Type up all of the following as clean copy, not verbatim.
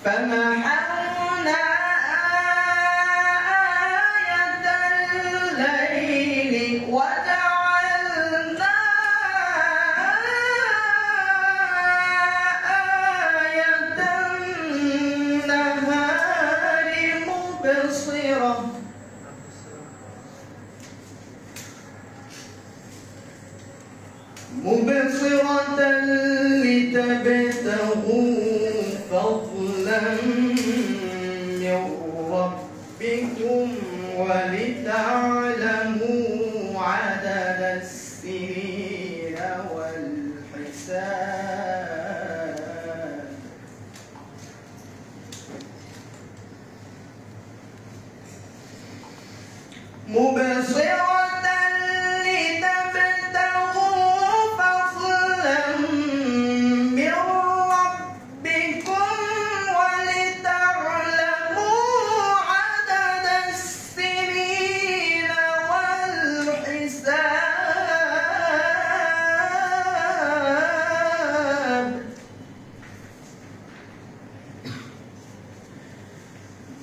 فمحونا آية الليل وجعلنا آية النهار مبصرة لتبتغوا فضلا من ربكم ولتعلموا عدد السنين والحساب مبصرة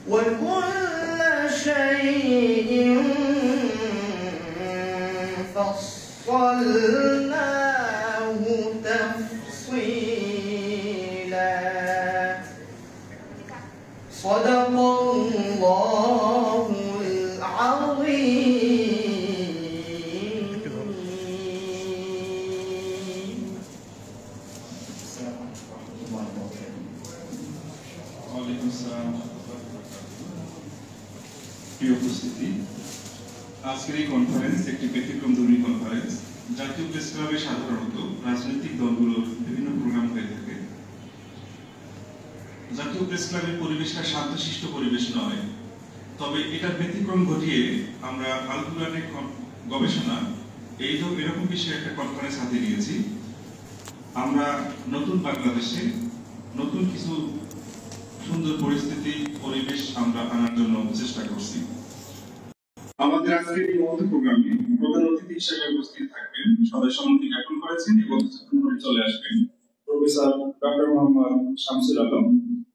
وكل شيء فصلناه تفصيلا صدق الله العظيم. وعليكم السلام প্রিয় উপস্থিতি, আজকের এই কনফারেন্স একটি ব্যতিক্রমধর্মী কনফারেন্স। জাতীয় প্রেস ক্লাবে সাধারণত রাজনৈতিক দলগুলোর বিভিন্ন প্রোগ্রাম হয়ে থাকে। জাতীয় প্রেস ক্লাবের পরিবেশটা শান্তশিষ্ট পরিবেশ নয়, তবে এটার ব্যতিক্রম ঘটিয়ে আমরা আল কুরআনের গবেষণা এরকম বিষয়ে একটা কনফারেন্স হাতে নিয়েছি। আমরা নতুন বাংলাদেশে নতুন কিছু সুন্দর পরিস্থিতি পরিবেশ আমরা আনার জন্য চেষ্টা করছি। আমাদের আজকের এই মহৎ প্রোগ্রামে প্রধান অতিথি হিসেবে উপস্থিত থাকবেন, সদস্যমন্ত্রী জ্ঞাপন করেছেন এবং কিছুক্ষণ পরে চলে আসবেন professor doctor Mohammad Shamsul Alam,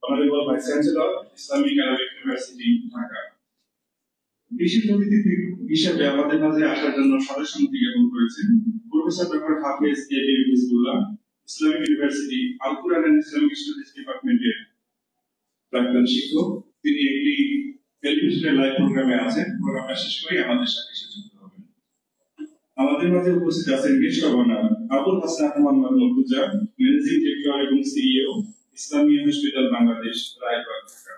honourable vice chancellor, Islamic Arabic university, Dhaka. বিশেষ অতিথি হিসেবে আমাদের মাঝে আসার জন্য সদস্যমন্ত্রী জ্ঞাপন করেছেন professor doctor Hafez A B Hizbullah, Islamic university Al Quran and Islamic studies ডিপার্টমেন্টের প্রাক্তন শিক্ষক। তিনি একটি টেলিভিশনের লাইভ প্রোগ্রামে আছেন। প্রোগ্রামটা শেষ করে আমাদের সাথে যুক্ত হবেন। আমাদের মাঝে উপস্থিত আছেন guest governor Abul Hasan Mohammad Murtaza, managing director এবং সিইও, ইসলামিয়া হসপিটাল বাংলাদেশ, রায়বাগ, ঢাকা।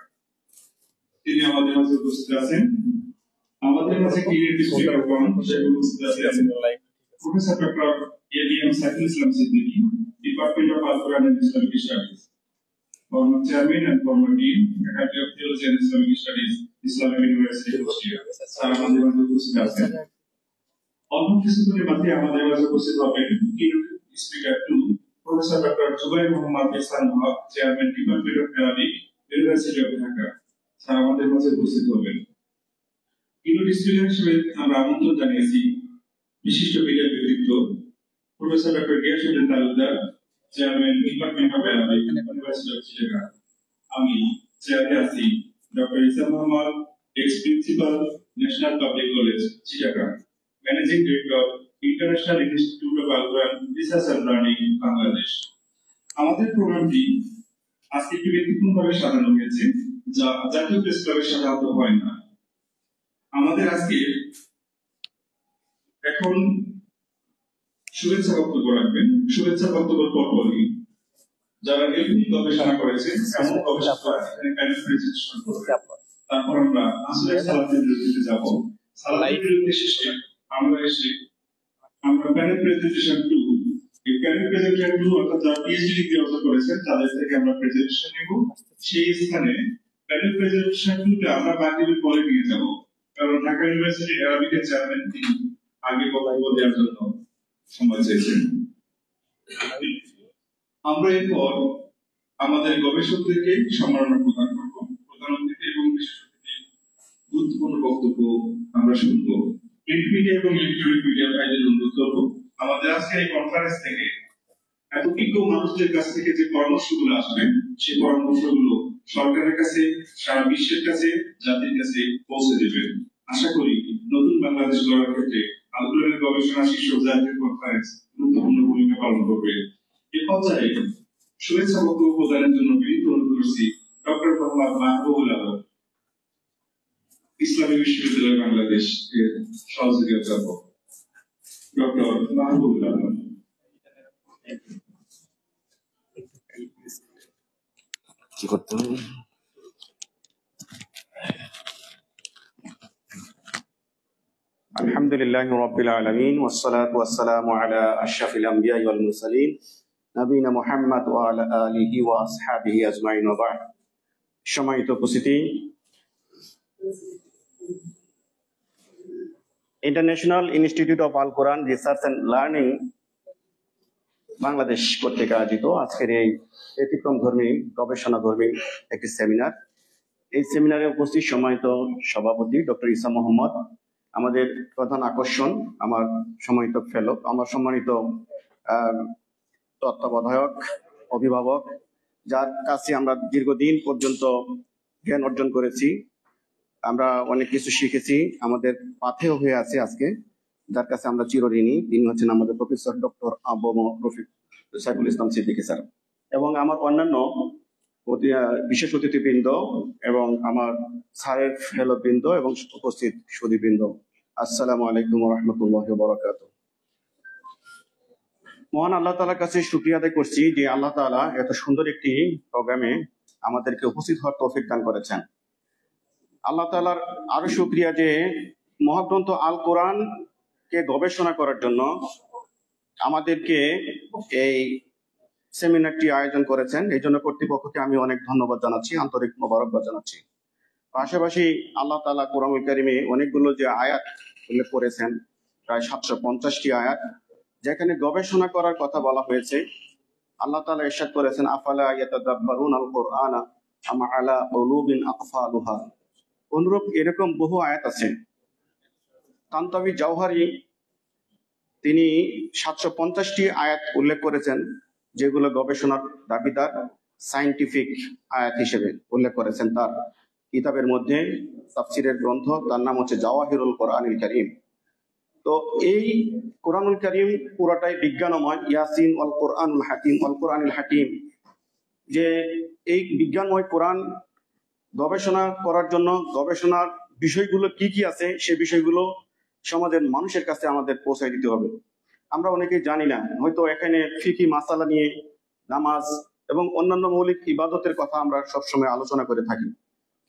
তিনি আমাদের মাঝে উপস্থিত আছেন। আমাদের মাঝে ক্রিয়েটিভ স্পিকার হিসেবে উপস্থিত আছেন professor doctor ADM Saiful Islam Siddiqui, department of Al Quran and Islamic studies, former chairman and former dean, Faculty of Theology and Islamic Studies, Islamic University, Austria. আমাদের মাঝে উপস্থিত আছেন। অল্প কিছুক্ষণের মধ্যে আমাদের মাঝে উপস্থিত হবেন cute speaker two professor doctor Jubair Mohammad Ihsan Haque, chairman department of Arabic, university of Dhaka. Sir আমাদের মাঝে উপস্থিত হবেন। কিউট স্পিকার হিসেবে আমরা আমন্ত্রণ জানিয়েছি বিশিষ্ট বিজ্ঞান ব্যক্তিত্ব professor doctor Giasuddin Talukdar, chairman department of Arabic, university of Chittagong. আমি চেয়ারে আছি doctor Isa Mohammad, ex principal, national public college, Chittagong, managing director, international institute of Al Quran research and learning, Bangladesh. আমাদের প্রোগ্রামটি আজকে একটু ব্যতিক্রমভাবে সাজানো হয়েছে, যা জাতীয় প্রেস ক্লাবে সাধারণত হয় না। আমাদের আজকে এখন শুভেচ্ছা বক্তব্য রাখবেন। শুভেচ্ছা বক্তব্য পরপরই যারা এরকম গবেষণা করেছেন এমন গবেষকরা এখানে প্যানেল প্রেজেন্টেশন করবে। তারপর আমরা আসলে সালাতের বিরতিতে যাব। সালাতের বিরতি শেষে আমরা প্যানেল প্রেজেন্টেশন 2, এই প্যানেল প্রেজেন্টেশন 2 অর্থাৎ যারা পিএইচডি ডিগ্রি অর্জন করেছেন তাদের থেকে আমরা প্রেজেন্টেশন নেব। সেই স্থানে প্যানেল প্রেজেন্টেশন 2 তে আমরা বাকিদের পরে নিয়ে যাব, কারণ ঢাকা ইউনিভার্সিটি আরবিকের চেয়ারম্যান তিনি আগে বক্তব্য দেওয়ার জন্য সময় চেয়েছেন। আমরা এরপর আমাদের গবেষকদেরকে সম্মাননা প্রদান করব। প্রধান অতিথি এবং বিশেষ অতিথির গুরুত্বপূর্ণ বক্তব্য আমরা শুনব। প্রিন্ট মিডিয়া এবং ইলেকট্রনিক মিডিয়া ভাইদের অনুরোধ করব, আমাদের আজকের এই কনফারেন্স থেকে এত বিজ্ঞ মানুষদের কাছ থেকে যে পরামর্শগুলো আসবে, সেই পরামর্শগুলো সরকারের কাছে, সারা বিশ্বের কাছে, জাতির কাছে পৌঁছে দেবেন। আশা করি নতুন বাংলাদেশ গড়ার ক্ষেত্রে আল কোরআনের গবেষণা শীর্ষক জাতীয় কনফারেন্স গুরুত্বপূর্ণ ভূমিকা পালন করবে। এ পর্যায়ে শুভেচ্ছা বক্তব্য প্রদানের জন্য বিনীত অনুরোধ করছি ডক্টর মোহাম্মদ মাহবুবুল আলম, ইসলামী বিশ্ববিদ্যালয় বাংলাদেশ এর সহযোগী অধ্যাপক। ডক্টর মাহবুবুল আলম। কি করতে হবে? আলহামদুলিল্লাহি রাব্বিল আলামিন ওয়াসসালাতু ওয়াসসালামু আলা আশরাফিল আমবিয়া ওয়াল মুরসালিন নবিয়িনা মুহাম্মদ ওয়া আলা আলিহি ওয়া আসহাবিহি আজমাইন ওয়া বা'দ। সম্মানিত উপস্থিতি, international institute of Al Quran research and learning Bangladesh কর্তৃক আয়োজিত আজকের এই ব্যতিক্রম ধর্মী গবেষণা ধর্মী একটি সেমিনার। এই সেমিনারে উপস্থিত সম্মানিত সভাপতি ডক্টর ইসা মোহাম্মদ, আমাদের প্রধান আকর্ষণ আমার সম্মানিত ফেলো, আমার সম্মানিত তত্ত্বাবধায়ক, অভিভাবক, যার কাছে আমরা দীর্ঘদিন পর্যন্ত জ্ঞান অর্জন করেছি, আমরা অনেক কিছু শিখেছি, আমাদের পাথেয় হয়ে আছে আজকে, যার কাছে আমরা চিরঋণী। তিনি হচ্ছেন আমাদের professor doctor Abu Rafiq Saiful Islam Siddiqui sir, এবং আমার অন্যান্য বিশেষ অতিথিবৃন্দ এবং আমার স্যারের ফেলো বৃন্দ এবং উপস্থিত সুধীবৃন্দ, আসসালামু আলাইকুম ওয়া রাহমাতুল্লাহি ওয়া বারাকাতুহু। মহান আল্লাহ তাআলার কাছে শুকরিয়া আদায় করছি যে আল্লাহ তাআলা এত সুন্দর একটি প্রোগ্রামে আমাদেরকে উপস্থিত হওয়ার তৌফিক দান করেছেন। আল্লাহ তাআলার আরো শুকরিয়া যে মহাগ্রন্থ আল কোরআন কে গবেষণা করার জন্য আমাদেরকে এই সেমিনারটি আয়োজন করেছেন। এই জন্য কর্তৃপক্ষকে আমি অনেক ধন্যবাদ জানাচ্ছি, আন্তরিক মোবারকবাদ জানাচ্ছি। পাশাপাশি আল্লাহ তাআলা কোরআনুল কারীমে অনেকগুলো যে আয়াত উল্লেখ করেছেন, প্রায় 750টি আয়াত, যেখানে গবেষণা করার কথা বলা হয়েছে। আল্লাহ তাআলা ইরশাদ করেছেন, আফালা ইয়াতাদাব্বারুনাল কুরআনা আম আলা কুলুবিন আকফালুহা। অনুরূপ এরকম বহু আয়াত আছে। তানতাবি জাওহারি তিনি 750টি আয়াত উল্লেখ করেছেন, যেগুলো গবেষণার দাবিদার সায়েন্টিফিক আয়াত হিসেবে উল্লেখ করেছেন তার কিতাবের মধ্যে। তাফসিরের গ্রন্থ, তার নাম হচ্ছে জাওয়াহিরুল কোরআনুল কারীম। তো এই কোরআনুল কারীম পুরোটাই বিজ্ঞানময়। ইয়াসিন ওয়াল কোরআনুল হাকিম, ওয়াল কোরআনুল হাকিম, যে এই বিজ্ঞানময় কোরআন গবেষণা করার জন্য গবেষণার বিষয়গুলো কি কি আছে, সে বিষয়গুলো সমাজের মানুষের কাছে আমাদের পৌঁছায় দিতে হবে। আমরা অনেকেই জানি না, হয়তো এখানে ফিকি মাসালা নিয়ে নামাজ এবং অন্যান্য মৌলিক ইবাদতের কথা আমরা সবসময় আলোচনা করে থাকি,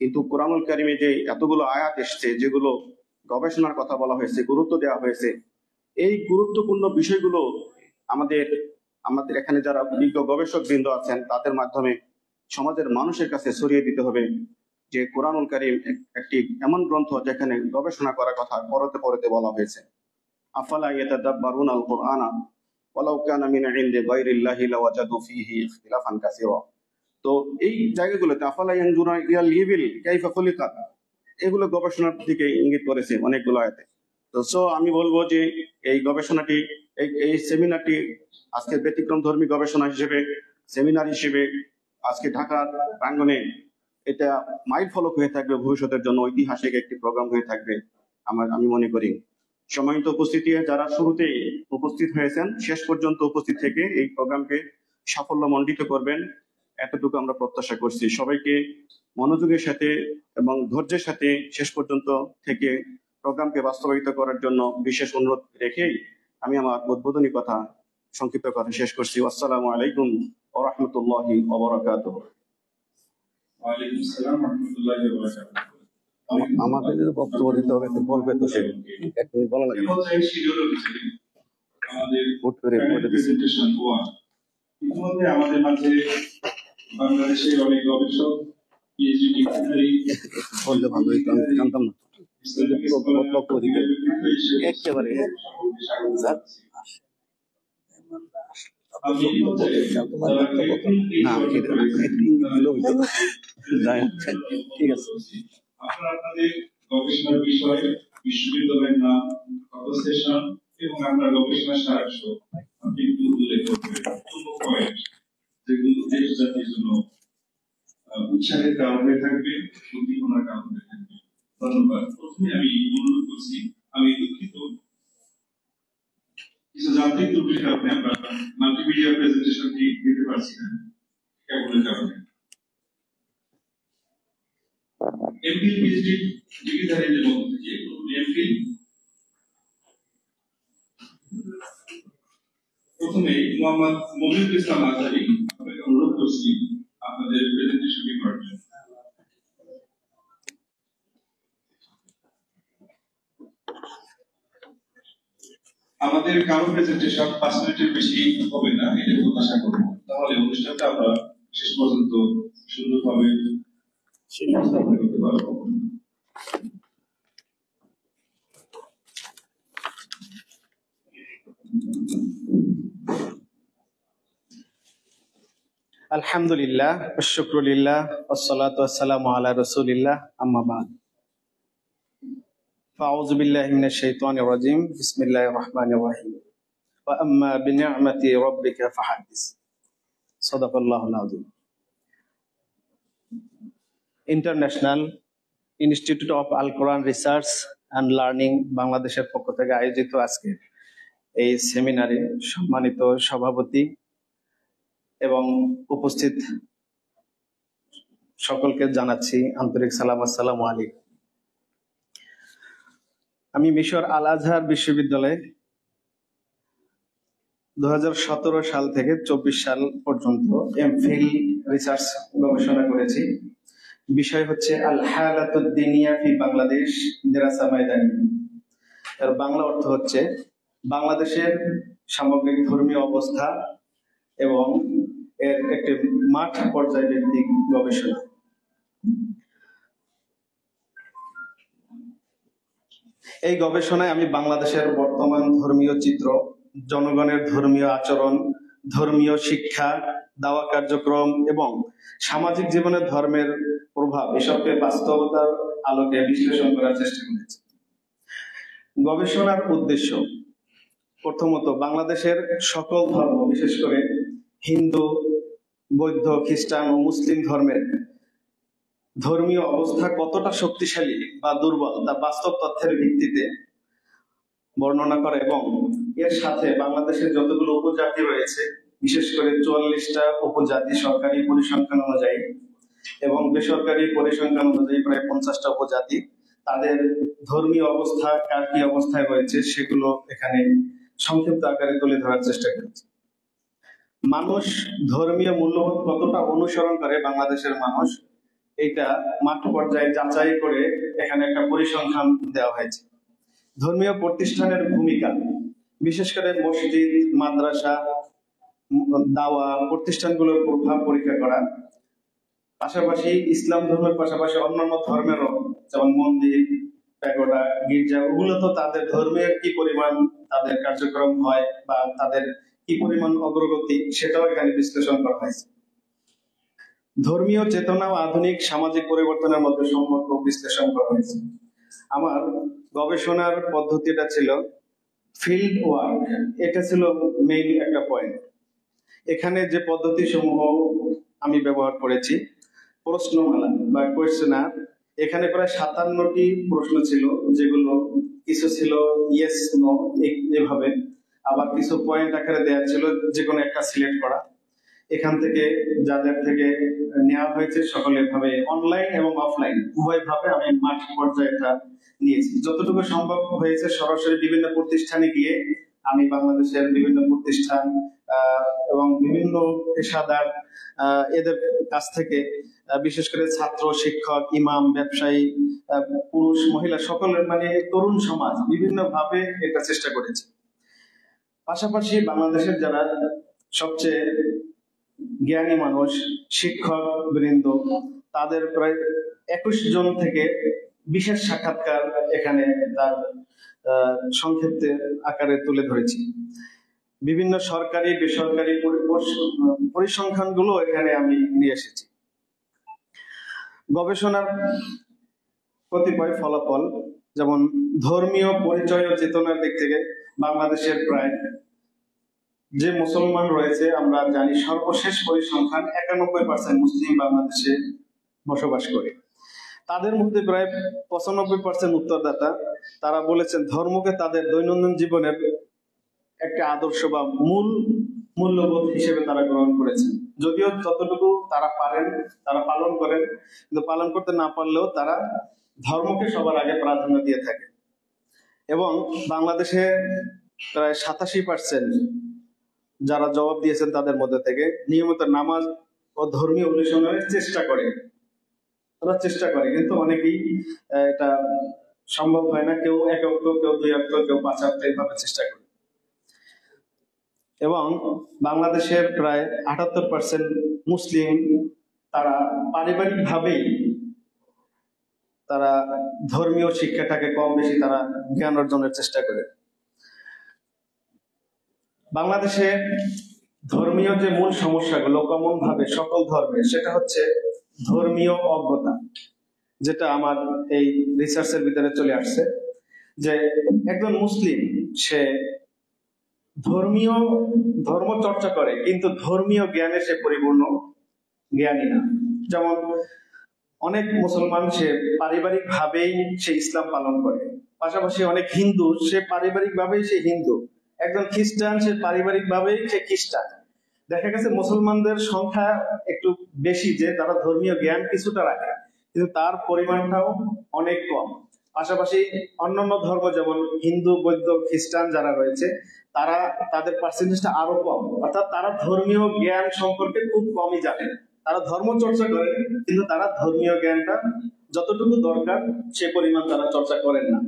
কিন্তু কোরআনুল কারীমে যে এতগুলো আয়াত এসছে, যেগুলো গবেষণার কথা বলা হয়েছে, গুরুত্ব দেওয়া হয়েছে, এই গুরুত্বপূর্ণ বিষয়গুলো আমাদের এখানে যারা বিজ্ঞ গবেষক বৃন্দ আছেন তাদের মাধ্যমে সমাজের মানুষের কাছে ছড়িয়ে দিতে হবে যে কোরআনুল কারীম একটি এমন গ্রন্থ যেখানে গবেষণা করার কথা পরতে পরতে বলা হয়েছে। আফালা ইয়াতাদাব্বারুনাল কুরআনা ওয়ালাউ কানা মিন ইনদি গায়রিল্লাহি লাওয়াজাদু ফীহি ইখতিলাফান কাসীরা। তো এই জায়গাগুলোতে আফালা ইয়ানজুরুনা ইলাল ইবিল কাইফা খুলিকাত, এগুলো গবেষণার দিকে ইঙ্গিত করেছে অনেকগুলো আয়াতে। তো আমি বলবো যে এই গবেষণাটি, এই সেমিনারটি আজকে ব্যতিক্রম ধর্মী গবেষণা হিসেবে, সেমিনার হিসেবে আজকে ঢাকার প্রাঙ্গণে এটা মাইল ফলক হয়ে থাকবে, ভবিষ্যতের জন্য ঐতিহাসিক একটি প্রোগ্রাম হয়ে থাকবে আমি মনে করি। সম্মানিত উপস্থিতি, যারা শুরুতে উপস্থিত হয়েছেন, শেষ পর্যন্ত উপস্থিত থেকে এই প্রোগ্রামকে সাফল্যমণ্ডিত করবেন, এতটুকু আমরা প্রত্যাশা করছি। সবাইকে মনোযোগের সাথে এবং ধৈর্যের সাথে শেষ পর্যন্ত থেকে প্রোগ্রামকে বাস্তবায়িত করার জন্য বিশেষ অনুরোধ রেখেই আমি আমার উদ্বোধনী কথা, সংক্ষিপ্ত কথা শেষ করছি। আসসালামু আলাইকুম ওয়া রাহমাতুল্লাহি ওয়া বারাকাতুহু। ওয়া আলাইকুম আসসালাম ওয়া রাহমাতুল্লাহি ওয়া বারাকাতুহু। আমাদের যদি বক্তব্য দিতে হবে তো বলবে, তো সে এক মিনিট বলা লাগবে। আমাদের ভোট করে প্রেজেন্টেশন হওয়া ইতিমধ্যে আমাদের মাঝে বাংলাদেশের অনেক গবেষক, পিএইচডি ডিগ্রিধারী, বললে ভালো হইতো, আমি জানতাম না। বক্তব্য দিতে একেবারে ঠিক আছে। আপনারা আপনাদের গবেষণার বিষয়, বিশ্ববিদ্যালয়ের নাম, অবস্টেশন এবং আপনার গবেষণার সারাংশ আপনি একটু উল্লেখ করবেন। পয়েন্ট যেগুলো দেশ জাতির জন্য উৎসাহের কারণ হয়ে থাকবে, উদ্দীপনার কারণ হয়ে থাকবে। ধন্যবাদ। প্রথমে আমি অনুরোধ করছি, আমি দুঃখিত কিছু যান্ত্রিক ত্রুটির কারণে আমরা মাল্টিমিডিয়া প্রেজেন্টেশনটি দিতে পারছি না, কেবলের কারণে। এমফিল পিএইচডি ডিগ্রিধারীদের মধ্যে থেকে এমফিল প্রথমে মোহাম্মদ মমিনুল ইসলাম আজহারি, আপনাকে অনুরোধ করছি আপনাদের প্রেজেন্টেশনটি করার জন্য। আমাদের কারো প্রেজেন্টেশন 5 মিনিটের বেশি হবে না, এটা প্রত্যাশা করব, তাহলে অনুষ্ঠানটা আমরা শেষ পর্যন্ত সুন্দরভাবে করতে পারবো। আলহামদুলিল্লাহ, শুকরুলিল্লাহ, ওয়াসসালাতু ওয়াসসালামু আলা রাসূলিল্লাহ, আম্মা বা'দ। ফাউযু বিল্লাহি মিনাশ শাইতানির রাজীম, বিসমিল্লাহির রহমানির রহিম। ওয়া আম্মা বিনি'মাতি রাব্বিকা ফাহাদ্দিস। সাদাকাল্লাহুল আযীম। International institute of Al Quran research and learning বাংলাদেশের পক্ষ থেকে আয়োজিত আজকে এই সেমিনারে সম্মানিত সভাপতি এবং উপস্থিত সকলকে জানাচ্ছি আন্তরিক সালাম, আসসালামু আলাইকুম। আমি মিশর আল আজহার বিশ্ববিদ্যালয়ে 2017 সাল থেকে 24 সাল পর্যন্ত এমফিল রিসার্চ গবেষণা করেছি। বিষয় হচ্ছে আল হালাতুদ দিনিয়া ফি বাংলাদেশ দিরাসা মাইদানি। এর বাংলা অর্থ হচ্ছে বাংলাদেশের সামগ্রিক ধর্মীয় অবস্থা এবং এর একটি মাঠ পর্যায় ভিত্তিক গবেষণা। এই গবেষণায় আমি বাংলাদেশের বর্তমান ধর্মীয় চিত্র, জনগণের ধর্মীয় আচরণ, ধর্মীয় শিক্ষা, দাওয়া কার্যক্রম এবং সামাজিক জীবনে ধর্মের প্রভাব এসবকে বাস্তবতার আলোকে বিশ্লেষণ করার চেষ্টা করেছি। গবেষণার উদ্দেশ্য প্রথমত বাংলাদেশের সকল ধর্ম, বিশেষ করে হিন্দু, বৌদ্ধ, খ্রিস্টান ও মুসলিম ধর্মের ধর্মীয় অবস্থা কতটা শক্তিশালী বা দুর্বল তা বাস্তব তথ্যের ভিত্তিতে বর্ণনা করা এবং এর সাথে বাংলাদেশের যতগুলো উপজাতি রয়েছে, বিশেষ করে 44টা উপজাতি সরকারি পরিসংখ্যান অনুযায়ী এবং বেসরকারি পরিসংখ্যান অনুযায়ী প্রায় 50টা উপজাতি, তাদের ধর্মীয় অবস্থা কার কি অবস্থায় রয়েছে সেগুলো এখানে সংক্ষিপ্ত আকারে তুলে ধরার চেষ্টা করেছি। মানুষ ধর্মীয় মূল্যবোধ কতটা অনুসরণ করে বাংলাদেশের মানুষ, এটা মাঠ পর্যায়ে যাচাই করে এখানে একটা পরিসংখ্যান দেওয়া হয়েছে। ধর্মীয় প্রতিষ্ঠানের ভূমিকা, বিশেষ করে মসজিদ, মাদ্রাসা, দাওয়া প্রতিষ্ঠানগুলোর প্রভাব পরীক্ষা করা, পাশাপাশি ইসলাম ধর্মের পাশাপাশি অন্যান্য ধর্মেরও যেমন মন্দির, প্যাগোডা, গির্জা, ওগুলো তো তাদের ধর্মের কি পরিমাণ তাদের কার্যক্রম হয় বা তাদের কি পরিমাণ অগ্রগতি সেটাও এখানে বিশ্লেষণ করা হয়েছে। ধর্মীয় চেতনা ও আধুনিক সামাজিক পরিবর্তনের মধ্যে সম্পর্ক বিশ্লেষণ করা হয়েছে। আমার গবেষণার পদ্ধতিটা ছিল ফিল্ড ওয়ার্ক, এটা ছিল মেইন একটা পয়েন্ট। এখানে যে পদ্ধতি সমূহ আমি ব্যবহার করেছি, প্রশ্নমালা বা কোয়েশ্চেনার, এখানে প্রায় 57টি প্রশ্ন ছিল, যেগুলো কিছু ছিল ইয়েস নো এভাবে, আবার কিছু পয়েন্ট আকারে দেওয়া ছিল, যে কোনো একটা সিলেক্ট করা। এখান থেকে যাদের থেকে নেওয়া হয়েছে সকলে ভাবে অনলাইন এবং অফলাইন উভয় ভাবে আমি মাঠ পর্যায়ে এটা নিয়েছি। যতটুকু সম্ভব হয়েছে সরাসরি বিভিন্ন প্রতিষ্ঠানে গিয়ে আমি বাংলাদেশের বিভিন্ন প্রতিষ্ঠান এবং বিভিন্ন পেশাদার এদের কাছ থেকে, বিশেষ করে ছাত্র, শিক্ষক, ইমাম, ব্যবসায়ী, পুরুষ, মহিলা সকলের মানে তরুণ সমাজ বিভিন্ন ভাবে এটা চেষ্টা করেছি। পাশাপাশি বাংলাদেশের যারা সবচেয়ে জ্ঞানী মানুষ, শিক্ষক বৃন্দ, তাদের প্রায় 21 জন থেকে বিশেষ সাক্ষাৎকার এখানে তার সংক্ষিপ্ত আকারে তুলে ধরেছি। বিভিন্ন সরকারি বেসরকারি পরিসংখ্যানগুলো এখানে আমি নিয়ে এসেছি। গবেষণার কতিপয় ফলাফল, যেমন ধর্মীয় পরিচয় ও চেতনার দিক থেকে বাংলাদেশের প্রায় যে মুসলমান রয়েছে আমরা জানি সর্বশেষ পরিসংখ্যান 91% মুসলিম বাংলাদেশে বসবাস করে। তাদের মধ্যে প্রায় 95% উত্তরদাতা তারা বলেছেন ধর্মকে তাদের দৈনন্দিন জীবনের একটা আদর্শ বা মূল মূল্যবোধ হিসেবে তারা গ্রহণ করেছেন। যদিও যতটুকু তারা পারেন তারা পালন করেন, কিন্তু পালন করতে না পারলেও তারা ধর্মকে সবার আগে প্রাধান্য দিয়ে থাকে। এবং বাংলাদেশে প্রায় 87% যারা জবাব দিয়েছেন তাদের মধ্যে থেকে নিয়মিত নামাজ ও ধর্মীয় অনুশীলনের চেষ্টা করে, তারা চেষ্টা করে, কিন্তু অনেকেই এটা সম্ভব হয় না। কেউ 1 ওয়াক্ত, কেউ 2 ওয়াক্ত, কেউ 5 ওয়াক্ত এইভাবে চেষ্টা করে। এবং বাংলাদেশের প্রায় 78% মুসলিম তারা পারিবারিক ভাবেই তারা ধর্মীয় শিক্ষাটাকে কম বেশি তারা জ্ঞান অর্জনের চেষ্টা করে। বাংলাদেশে ধর্মীয় যে মূল সমস্যাগুলো কমন ভাবে সকল ধর্মের, সেটা হচ্ছে ধর্মীয় অজ্ঞতা, যেটা আমার এই রিসার্চের ভিতরে চলে আসছে। যে একজন মুসলিম সে ধর্ম চর্চা করে, কিন্তু ধর্মীয় জ্ঞানে সে পরিপূর্ণ জ্ঞানী না। যেমন অনেক মুসলমান সে পারিবারিক ভাবেই সে ইসলাম পালন করে, পাশাপাশি অনেক হিন্দু সে পারিবারিক ভাবেই সে হিন্দু, একজন খ্রিস্টান সে পারিবারিক ভাবেই সে খ্রিস্টান। দেখা গেছে মুসলমানদের সংখ্যা একটু বেশি, যে তারা ধর্মীয় জ্ঞান কিছুটা রাখে, কিন্তু তার পরিমাণটাও অনেক কম। পাশাপাশি অন্যান্য ধর্ম যেমন হিন্দু, বৌদ্ধ, খ্রিস্টান যারা রয়েছে তারা তাদের পার্সেন্টেজটা আরো কম, অর্থাৎ তারা ধর্মীয় জ্ঞান সম্পর্কে খুব কমই জানে। তারা ধর্ম চর্চা করে, কিন্তু তারা ধর্মীয় জ্ঞানটা যতটুকু দরকার সে পরিমাণ তারা চর্চা করেন না।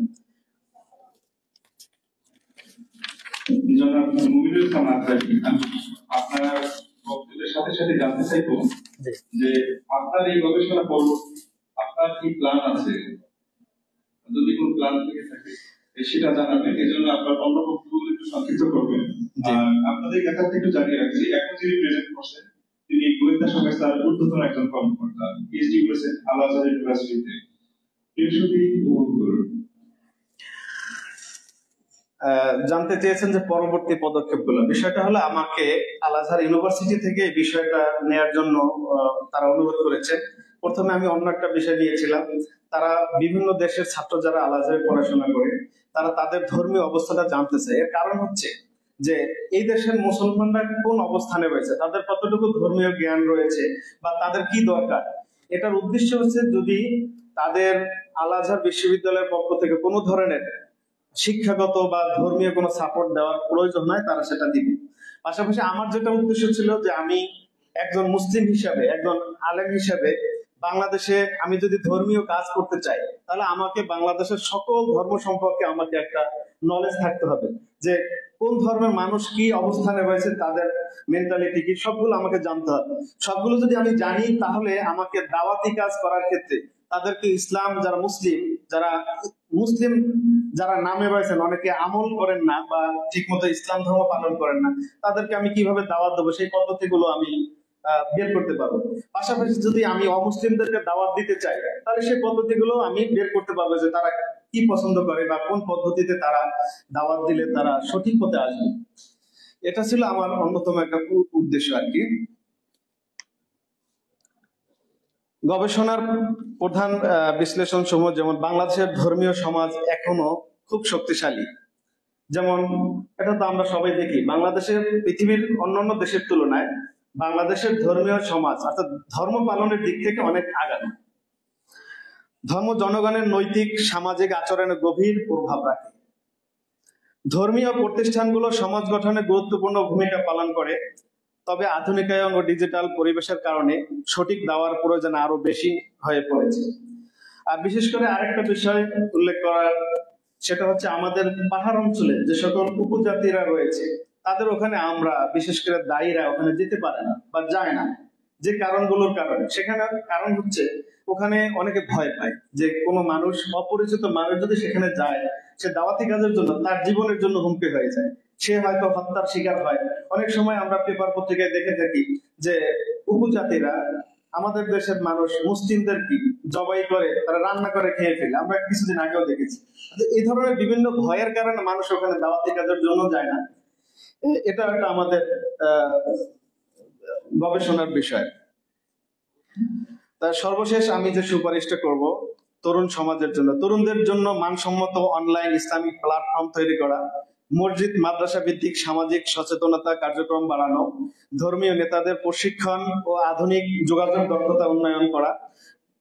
জনাব মুমিনুল ইসলাম আজহারী, আপনার বক্তব্যের সাথে সাথে জানতে চাইবো যে আপনার এই গবেষণা পর্ব আপনার কি প্ল্যান আছে, যদি কোনো প্ল্যান থেকে থাকে সেটা জানাবেন। এই জন্য আপনার অন্য বক্তব্যগুলো একটু সংক্ষিপ্ত করবেন। আর আপনাদের কাছে একটু জানিয়ে রাখছি, এখন যিনি প্রেজেন্ট করছেন তিনি গোয়েন্দা সংস্থার ঊর্ধ্বতন একজন কর্মকর্তা, পিএইচডি করেছেন আল আজহার ইউনিভার্সিটিতে। জানতে চেয়েছেন যে পরবর্তী পদক্ষেপগুলো। বিষয়টা হলো আমাকে আল আজহার ইউনিভার্সিটি থেকে এই বিষয়টা নেয়ার জন্য তারা অনুরোধ করেছে। প্রথমে আমি অন্য একটা বিষয় নিয়েছিলাম। তারা বিভিন্ন দেশের ছাত্র যারা আল আজহারে পড়াশোনা করে তারা তাদের ধর্মীয় অবস্থাটা জানতে চায়। এর কারণ হচ্ছে যে এই দেশের মুসলমানরা কোন অবস্থানে রয়েছে, তাদের কতটুকু ধর্মীয় জ্ঞান রয়েছে বা তাদের কি দরকার। এটার উদ্দেশ্য হচ্ছে যদি তাদের আল আজহার বিশ্ববিদ্যালয়ের পক্ষ থেকে কোনো ধরনের শিক্ষাগত বা ধর্মীয় কোনো সাপোর্ট দেওয়ার প্রয়োজন হয় তারা সেটা দিবে। পাশাপাশি আমার যেটা উদ্দেশ্য ছিল যে আমি একজন মুসলিম হিসাবে, একজন আলেম হিসাবে বাংলাদেশে আমি যদি ধর্মীয় কাজ করতে চাই তাহলে আমাকে বাংলাদেশের সকল ধর্ম সম্পর্কে আমাকে একটা নলেজ থাকতে হবে, যে কোন ধর্মের মানুষ কি অবস্থানে রয়েছে, তাদের মেন্টালিটি কি, সবগুলো আমাকে জানতে হবে। সবগুলো যদি আমি জানি তাহলে আমাকে দাওয়াতি কাজ করার ক্ষেত্রে তাদেরকে ইসলাম, যারা মুসলিম যারা নামে রয়েছেন অনেকে আমল করেন না বা ঠিক মতো ইসলাম ধর্ম পালন করেন না, তাদেরকে আমি কিভাবে দাওয়াত দেবো সেই পদ্ধতিগুলো আমি বের করতে পারবো। পাশাপাশি যদি আমি অমুসলিমদেরকে দাওয়াত দিতে চাই তাহলে সেই পদ্ধতিগুলো আমি বের করতে পারবো, যে তারা কি পছন্দ করে বা কোন পদ্ধতিতে তারা দাওয়াত দিলে তারা সঠিক পথে আসবে। এটা ছিল আমার অন্যতম একটা উদ্দেশ্য আর কি। গবেষণার প্রধান বিশ্লেষণ সমূহ যেমন বাংলাদেশের ধর্মীয় সমাজ এখনো খুব শক্তিশালী। যেমন এটা তো আমরা সবাই দেখি, বাংলাদেশের পৃথিবীর অন্যান্য দেশের তুলনায় বাংলাদেশের ধর্মীয় সমাজ অর্থাৎ ধর্ম পালনের দিক থেকে অনেক আগানো। ধর্ম জনগণের নৈতিক সামাজিক আচরণে গভীর প্রভাব রাখে। ধর্মীয় প্রতিষ্ঠানগুলো সমাজ গঠনে গুরুত্বপূর্ণ ভূমিকা পালন করে, তবে আধুনিকায়ন ও ডিজিটাল পরিবেশের কারণে সঠিক দাওয়ার প্রয়োজন আরো বেশি হয়ে পড়েছে। আর বিশেষ করে আরেকটা বিষয় উল্লেখ করার, সেটা হচ্ছে আমাদের পাহাড় অঞ্চলে যে সকল উপজাতিরা রয়েছে তাদের ওখানে আমরা বিশেষ করে দায়ীরা ওখানে যেতে পারে না বা যায় না, যে কারণগুলোর কারণে। সেখানে কারণ হচ্ছে ওখানে অনেকে ভয় পায় যে কোনো মানুষ, অপরিচিত মানুষ যদি সেখানে যায়, সে দাওয়াতি কাজের জন্য তার জীবনের জন্য হুমকি হয়ে যায়, সে হয়তো হত্যার শিকার হয়। অনেক সময় আমরা পেপার পত্রিকায় দেখে থাকি যে উপজাতিরা আমাদের দেশের মানুষ মুসলিমদের কি জবাই করে, তারা রান্না করে খেয়ে ফেলে, আমরা কিছুদিন আগেও দেখেছি। এই ধরনের বিভিন্ন ভয়ের কারণে মানুষ ওখানে দাওয়াতি কাজের জন্য যায় না। এটা একটা আমাদের গবেষণার বিষয়। তার সর্বশেষ আমি যে সুপারিশটা করব, তরুণ সমাজের জন্য, তরুণদের জন্য মানসম্মত অনলাইন ইসলামিক প্ল্যাটফর্ম তৈরি করা, মসজিদ মাদ্রাসা ভিত্তিক সামাজিক সচেতনতা কার্যক্রম বাড়ানো, ধর্মীয় নেতাদের প্রশিক্ষণ ও আধুনিক যোগাযোগ দক্ষতা উন্নয়ন করা,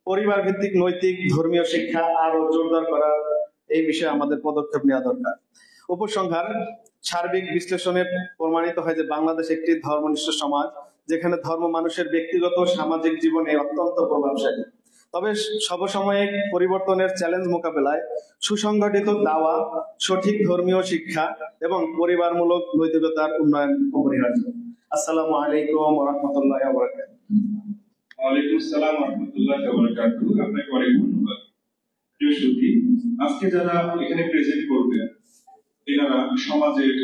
পরিবার ভিত্তিক নৈতিক ধর্মীয় শিক্ষা আরো জোরদার করা, এই বিষয়ে আমাদের পদক্ষেপ নেওয়া দরকার। উপসংহার, সার্বিক বিশ্লেষণে প্রমাণিত হয় যে বাংলাদেশ একটি ধর্মনিষ্ঠ সমাজ, যেখানে ধর্ম মানুষের ব্যক্তিগত সামাজিক জীবনে অত্যন্ত প্রভাবশালী। তবে সবসময়িক পরিবর্তনের চ্যালেঞ্জ মোকাবেলায় সুসংগঠিত দাওয়া, সঠিক ধর্মীয় শিক্ষা এবং পরিবারমূলক নৈতিকতার উন্নয়ন অপরিহার্য। আসসালামু আলাইকুম ওয়া রাহমাতুল্লাহি ওয়া বারাকাতুহু। ওয়ালাইকুম আসসালাম ওয়া রাহমাতুল্লাহি ওয়া বারাকাতুহু। আপনাকে অনেক ধন্যবাদ। প্রিয় সুধী, আজকে যারা এখানে প্রেজেন্ট করবেন, এনারা সমাজের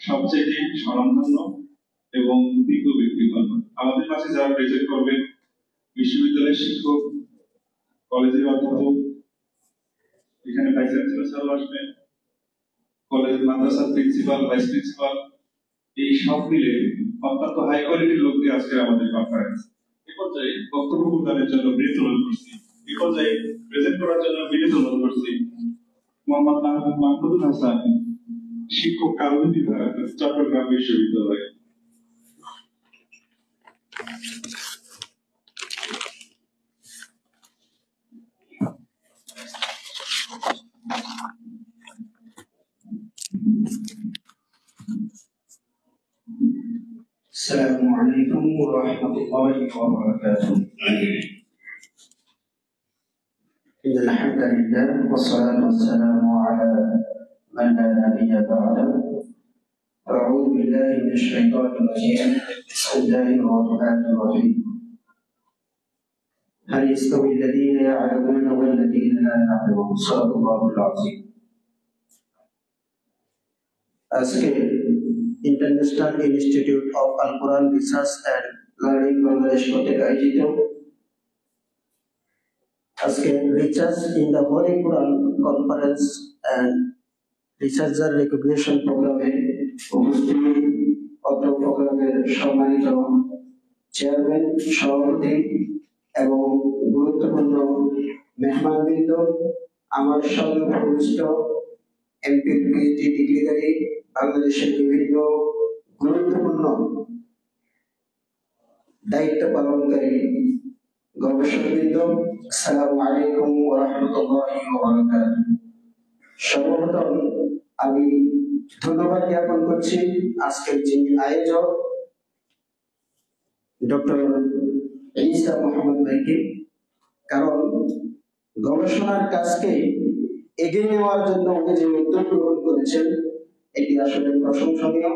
সবচেয়ে স্বনামধন্য এবং বিজ্ঞ ব্যক্তিগণ। আমাদের কাছে যারা প্রেজেন্ট করবেন, বিশ্ববিদ্যালয়ের শিক্ষক, কলেজের অধ্যাপক, এখানে ভাইস চ্যান্সেলর আসবেন, কলেজ মাদ্রাসার প্রিন্সিপাল, ভাইস প্রিন্সিপাল, এই সব মিলে অত্যন্ত হাই কোয়ালিটির লোক দিয়ে আজকে আমাদের কনফারেন্স। এ পর্যায়ে বক্তব্য প্রদানের জন্য বিনীত অনুরোধ করছি, এ পর্যায়ে প্রেজেন্ট করার জন্য বিনীত অনুরোধ করছি মোহাম্মদ মাহমুদুল হাসান, শিক্ষক কারণী বিভাগ, চট্টগ্রাম বিশ্ববিদ্যালয়। السلام عليكم ورحمة الله وبركاته. إن الحمد لله والصلاة والسلام على من لا نبي بعده. أعوذ بالله من الشيطان الرجيم. بسم الله الرحمن الرحيم. هل يستوي الذين يعلمون والذين لا يعلمون؟ صدق الله العظيم. আজকে international institute of Al Quran research and learning Bangladesh কর্তৃক আয়োজিত আজকে research in the Holi Quran conference and researcher recognition প্রোগ্রামে উপস্থিত অত্র প্রোগ্রামের সম্মানিত চেয়ারম্যান, সভাপতি এবং গুরুত্বপূর্ণ মেহমানবৃন্দ, আমার সঙ্গে উপবিষ্ট এমপি পিএইচডি ডিগ্রিধারী, বাংলাদেশের বিভিন্ন গুরুত্বপূর্ণ দায়িত্ব পালনকারী গবেষকবৃন্দ, আসসালামু আলাইকুম ওয়া রাহমাতুল্লাহি ওয়া বারাকাতুহু। সর্বপ্রথম আমি ধন্যবাদ জ্ঞাপন করছি আজকের যিনি আয়োজক ডক্টর ঈসা মোহাম্মদ ভাইকে, কারণ গবেষণার কাজকে এগিয়ে নেওয়ার জন্য উনি যে উদ্যোগ গ্রহণ করেছেন এটি আসলে প্রশংসনীয়।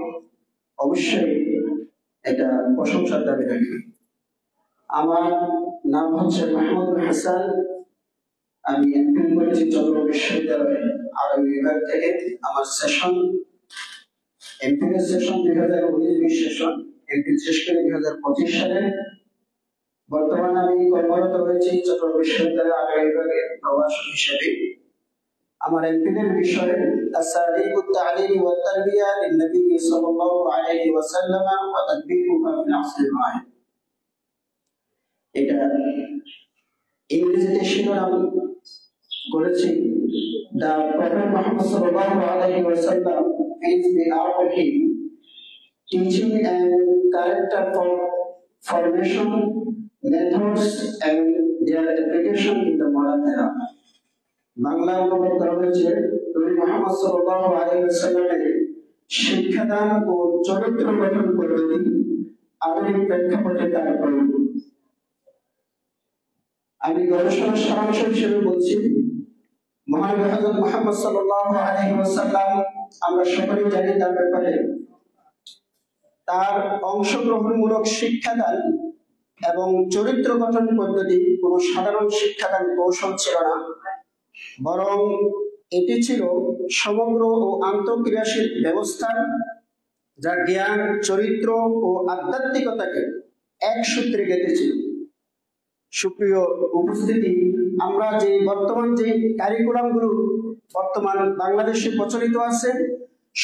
অবশ্যই এটা প্রশংসার দাবি রাখি। আমার নাম হচ্ছে মাহমুদুল হাসান, আমি এমফিল করেছি চট্টগ্রাম বিশ্ববিদ্যালয়ে আরবি বিভাগ থেকে। আমার session MPhil session 2019-20 session, MPhil শেষ করে 2025 সালে। বর্তমানে আমি কর্মরত হয়েছি চট্টগ্রাম বিশ্ববিদ্যালয়ে আরবি বিভাগে প্রভাষক হিসেবে। আমার এমফিলের বিষয় আসালিবুত তালিম ওয়াত তারবিয়া লিন-নবী সাল্লাল্লাহু আলাইহি ওয়াসাল্লাম ওয়া তাদবিকুহা ফিল আসরিল মাহিদ। এটা ইংরেজিতে শিরোনাম করেছি দ্য প্রফেট মুহাম্মদ সাল্লাল্লাহু আলাইহি ওয়াসাল্লাম peace be upon him, teaching and character for formation, methods and their application in the modern era. Bangla অনুবাদ করা হয়েছে নবী মুহাম্মদ সাল্লাল্লাহু আলাইহি ওয়াসাল্লামের শিক্ষাদান ও চরিত্র গঠন পদ্ধতি আধুনিক প্রেক্ষাপটে তার প্রয়োগ। আমি গবেষণার সারাংশ হিসেবে বলছি, মহানবী হযরত মুহাম্মদ সাল্লাল্লাহু আলাইহি ওয়াসাল্লাম, আমরা সকলেই জানি তার ব্যাপারে, তার অংশগ্রহণমূলক শিক্ষাদান এবং চরিত্র গঠন পদ্ধতি কোনো সাধারণ শিক্ষাদান কৌশল ছিল না, বরং এটি ছিল সমগ্র ও আন্তঃক্রিয়াশীল ব্যবস্থা যা জ্ঞান, চরিত্র ও আধ্যাত্মিকতাকে এক সূত্রে গেঁথেছিল। সুপ্রিয় উপস্থিতি, আমরা যে বর্তমান যে কারিকুলামগুলো বর্তমান বাংলাদেশে প্রচলিত আছে,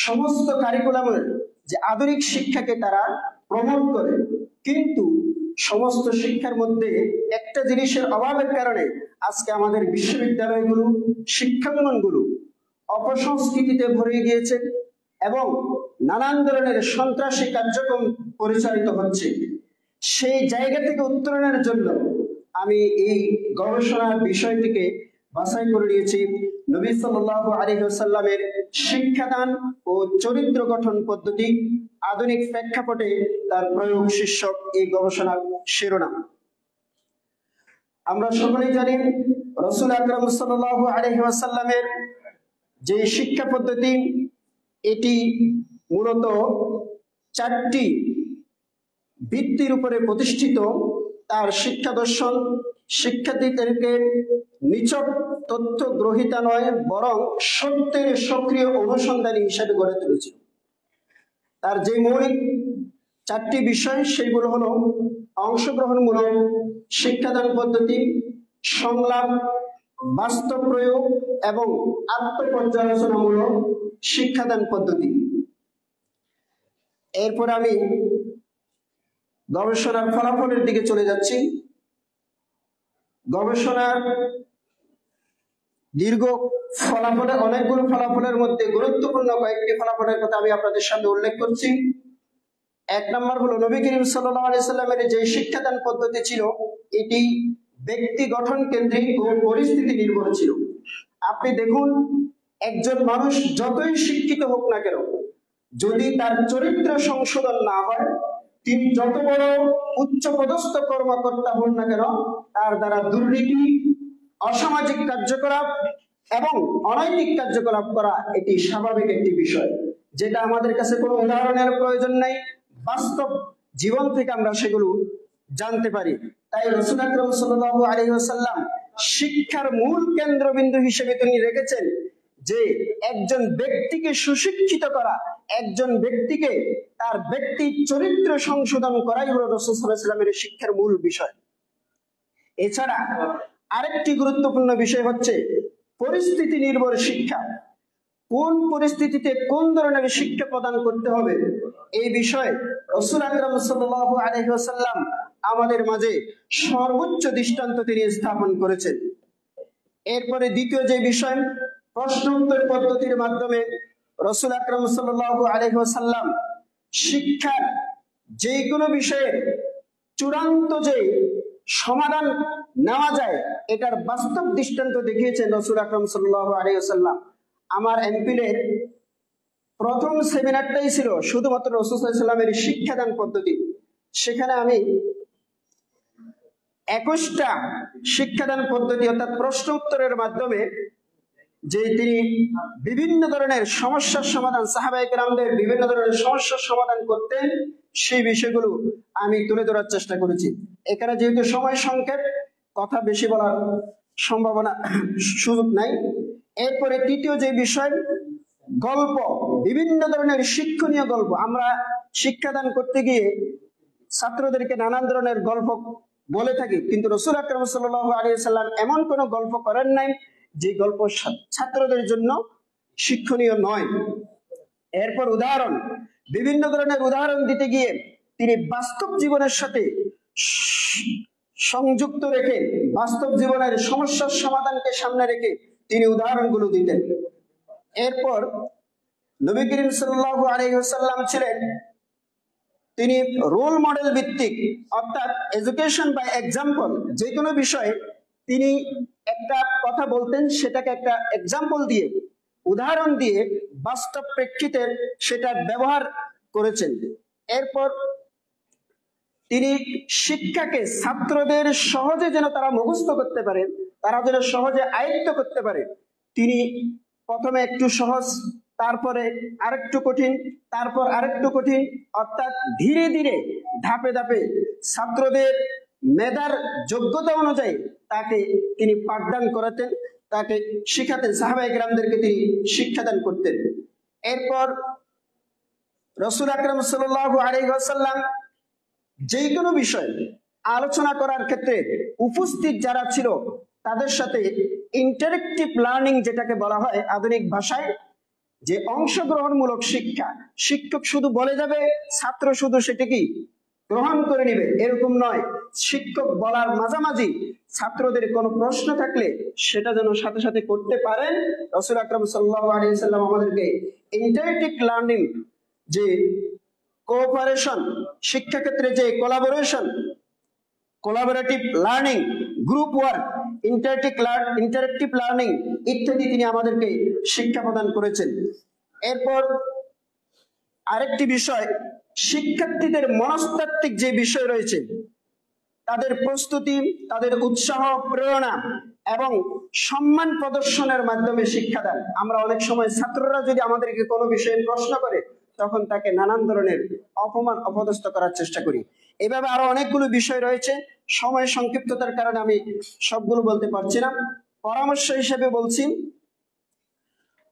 সমস্ত কারিকুলামের যে আধুনিক শিক্ষাকে তারা প্রমোট করে, কিন্তু সমস্ত শিক্ষার মধ্যে একটা জিনিসের অভাবের কারণে আজকে আমাদের বিশ্ববিদ্যালয়গুলো, শিক্ষাঙ্গনগুলো অপসংস্কৃতিতে ভরে গিয়েছে এবং নানান ধরনের সন্ত্রাসী কার্যক্রম পরিচালিত হচ্ছে। সেই জায়গা থেকে উত্তরণের জন্য আমি এই গবেষণার বিষয়টিকে বাছাই করে নিয়েছি নবী সাল্লাল্লাহু আলাইহি ওয়াসাল্লামের শিক্ষাদান ও চরিত্র গঠন পদ্ধতি আধুনিক প্রেক্ষাপটে তার প্রয়োগ শীর্ষক এই গবেষণার শিরোনাম। আমরা সকলেই জানি রাসূল আকরাম সাল্লাল্লাহু আলাইহি ওয়াসাল্লামের যে শিক্ষা পদ্ধতি, এটি মূলত 4টি ভিত্তির উপরে প্রতিষ্ঠিত। তার শিক্ষা দর্শন শিক্ষার্থীদেরকে নিছক তথ্য গ্রহীতা নয়, বরং সত্যের সক্রিয় অনুসন্ধানী হিসেবে গড়ে তুলেছিল। তার যে মৌলিক 4টি বিষয়, সেগুলো হলো অংশগ্রহণমূলক শিক্ষাদান পদ্ধতি, সংলাপ, বাস্তব প্রয়োগ এবং আত্মপর্যালোচনামূলক শিক্ষাদান পদ্ধতি। এরপর আমি গবেষণার ফলাফলের দিকে চলে যাচ্ছি। গবেষণার দীর্ঘ ফলাফলে অনেকগুলো ফলাফলের মধ্যে গুরুত্বপূর্ণ কয়েকটি ফলাফলের কথা আমি আপনাদের সামনে উল্লেখ করছি। 1 নম্বর হলো নবী করিম সাল্লাল্লাহু আলাইহি সাল্লামের যে শিক্ষাদান পদ্ধতি ছিল, এটি ব্যক্তি গঠন কেন্দ্রিক ও পরিস্থিতি নির্ভর ছিল। আপনি দেখুন, একজন মানুষ যতই শিক্ষিত হোক না কেন, যদি তার চরিত্র সংশোধন না হয়, তিনি যত বড় উচ্চ পদস্থ কর্মকর্তা হন না কেন, তার দ্বারা দুর্নীতি, অসামাজিক কার্যকলাপ এবং অনৈতিক কার্যকলাপ করা এটি স্বাভাবিক একটি বিষয়, যেটা আমাদের কাছে কোনো উদাহরণের প্রয়োজন নাই। বাস্তব জীবন থেকে আমরা সেগুলো জানতে পারি। তাই রাসূল আকরাম সাল্লাল্লাহু আলাইহি ওয়াসাল্লাম শিক্ষার মূল কেন্দ্রবিন্দু হিসেবে তিনি রেখেছেন যে একজন ব্যক্তিকে সুশিক্ষিত করা, একজন ব্যক্তিকে তার ব্যক্তি চরিত্র সংশোধন করাই হলো রাসূল সাল্লাল্লাহু আলাইহি ওয়াসাল্লামের শিক্ষার মূল বিষয়। এছাড়া আরেকটি গুরুত্বপূর্ণ বিষয় হচ্ছে পরিস্থিতি নির্ভর শিক্ষা। কোন পরিস্থিতিতে কোন ধরনের শিক্ষা প্রদান করতে হবে, এই বিষয়ে রাসূল আকরাম সাল্লাল্লাহু আলাইহি ওয়াসাল্লাম আমাদের মাঝে সর্বোচ্চ দৃষ্টান্ত তিনি স্থাপন করেছেন। এরপরে দ্বিতীয় যে বিষয়, প্রশ্ন উত্তর পদ্ধতির মাধ্যমে রাসূল আকরাম সাল্লাল্লাহু আলাইহি ওয়াসাল্লাম শিক্ষার যে কোনো বিষয়ে চূড়ান্ত যে সমাধান নেওয়া যায়, এটার বাস্তব দৃষ্টান্ত দেখিয়েছেন রাসূল আকরাম সাল্লাল্লাহু আলাইহি ওয়াসাল্লাম। আমার এমপিলের প্রথম সেমিনারটাই ছিল শুধুমাত্র রাসূল সাল্লাল্লাহু আলাইহি ওয়াসাল্লামের শিক্ষাদান পদ্ধতি। সেখানে আমি 21টা শিক্ষাদান পদ্ধতি অর্থাৎ প্রশ্ন উত্তরের মাধ্যমে যে তিনি বিভিন্ন ধরনের সমস্যার সমাধান, সাহাবায়ে কেরামদের বিভিন্ন ধরনের সমস্যার সমাধান করতেন, সেই বিষয়গুলো আমি তুলে ধরার চেষ্টা করেছি। এখানে যেহেতু সময় সংক্ষেপ, কথা বেশি বলার সম্ভাবনা সুযোগ নাই। এরপরে তৃতীয় যে বিষয়, গল্প, বিভিন্ন ধরনের শিক্ষণীয় গল্প। আমরা শিক্ষাদান করতে গিয়ে ছাত্রদেরকে নানান ধরনের গল্প বলে থাকি, কিন্তু রাসূল আকরাম সাল্লাল্লাহু আলাইহি ওয়াসাল্লাম এমন কোন গল্প করেন নাই যে গল্প ছাত্রদের জন্য শিক্ষণীয় নয়। এরপর উদাহরণ, বিভিন্ন ধরনের উদাহরণ দিতে গিয়ে তিনি বাস্তব জীবনের সাথে সংযুক্ত রেখে, বাস্তব জীবনের সমস্যার সমাধানকে সামনে রেখে তিনি উদাহরণগুলো দিতেন। এরপর নবী করিম সাল্লাল্লাহু আলাইহি ওয়াসাল্লাম ছিলেন, তিনি রোল মডেল ভিত্তিক, অর্থাৎ এডুকেশন বাই এক্সাম্পল। যে কোনো বিষয়ে তিনি একটা কথা বলতেন, সেটাকে একটা এক্সাম্পল দিয়ে, উদাহরণ দিয়ে বাস্তব প্রেক্ষিতে সেটা ব্যবহার করেছেন। এরপর তিনি শিক্ষাকে ছাত্রদের সহজে যেন তারা মুখস্থ করতে পারে, তারা যেন সহজে আয়ত্ত করতে পারে, তিনি প্রথমে একটু সহজ তারপরে আরেকটু কঠিন, তারপর আরেকটু কঠিন, অর্থাৎ ধীরে ধীরে ধাপে ধাপে ছাত্রদের মেধার যোগ্যতা অনুযায়ী তাকে তিনি পাঠদান করাতেন, তাকে শিখাতেন, সাহাবায়ে কেরামদেরকে তিনি শিক্ষাদান করতেন। এরপর রাসূল আকরাম সাল্লাল্লাহু আলাইহি ওয়াসাল্লাম যে কোনো বিষয় আলোচনা করার ক্ষেত্রে উপস্থিত যারা ছিল তাদের সাথে ইন্টারেক্টিভ লার্নিং যেটাকে বলা হয় আধুনিক ভাষায়, যে অংশগ্রহণমূলক শিক্ষা, শিক্ষক শুধু বলে যাবে, ছাত্র শুধু সেটাকে গ্রহণ করে নিবে এরকম নয়। শিক্ষক বলার মাঝামাঝি ছাত্রদের কোনো প্রশ্ন থাকলে সেটা যেন সাথে সাথে করতে পারেন। রাসূল আকরাম সাল্লাল্লাহু আলাইহি ওয়াসাল্লাম আমাদেরকে ইন্টারেক্টিভ লার্নিং, যে কোঅপারেশন, শিক্ষাক্ষেত্রে যে collaborative learning, group work, interactive learning ইত্যাদি তিনি আমাদেরকে শিক্ষা প্রদান করেছেন। এরপর আরেকটি বিষয়, শিক্ষার্থীদের মনস্তাত্ত্বিক যে বিষয় রয়েছে, তাদের প্রস্তুতি, তাদের উৎসাহ, প্রেরণা এবং সম্মান প্রদর্শনের মাধ্যমে শিক্ষাদান। আমরা অনেক সময় ছাত্ররা যদি আমাদেরকে কোনো বিষয়ে প্রশ্ন করে তখন তাকে নানান ধরনের অপমান অপদস্থ করার চেষ্টা করি। এভাবে আরো অনেকগুলো বিষয় রয়েছে, সময় সংক্ষিপ্ততার কারণে আমি সবগুলো বলতে পারছি না। পরামর্শ হিসেবে বলছি,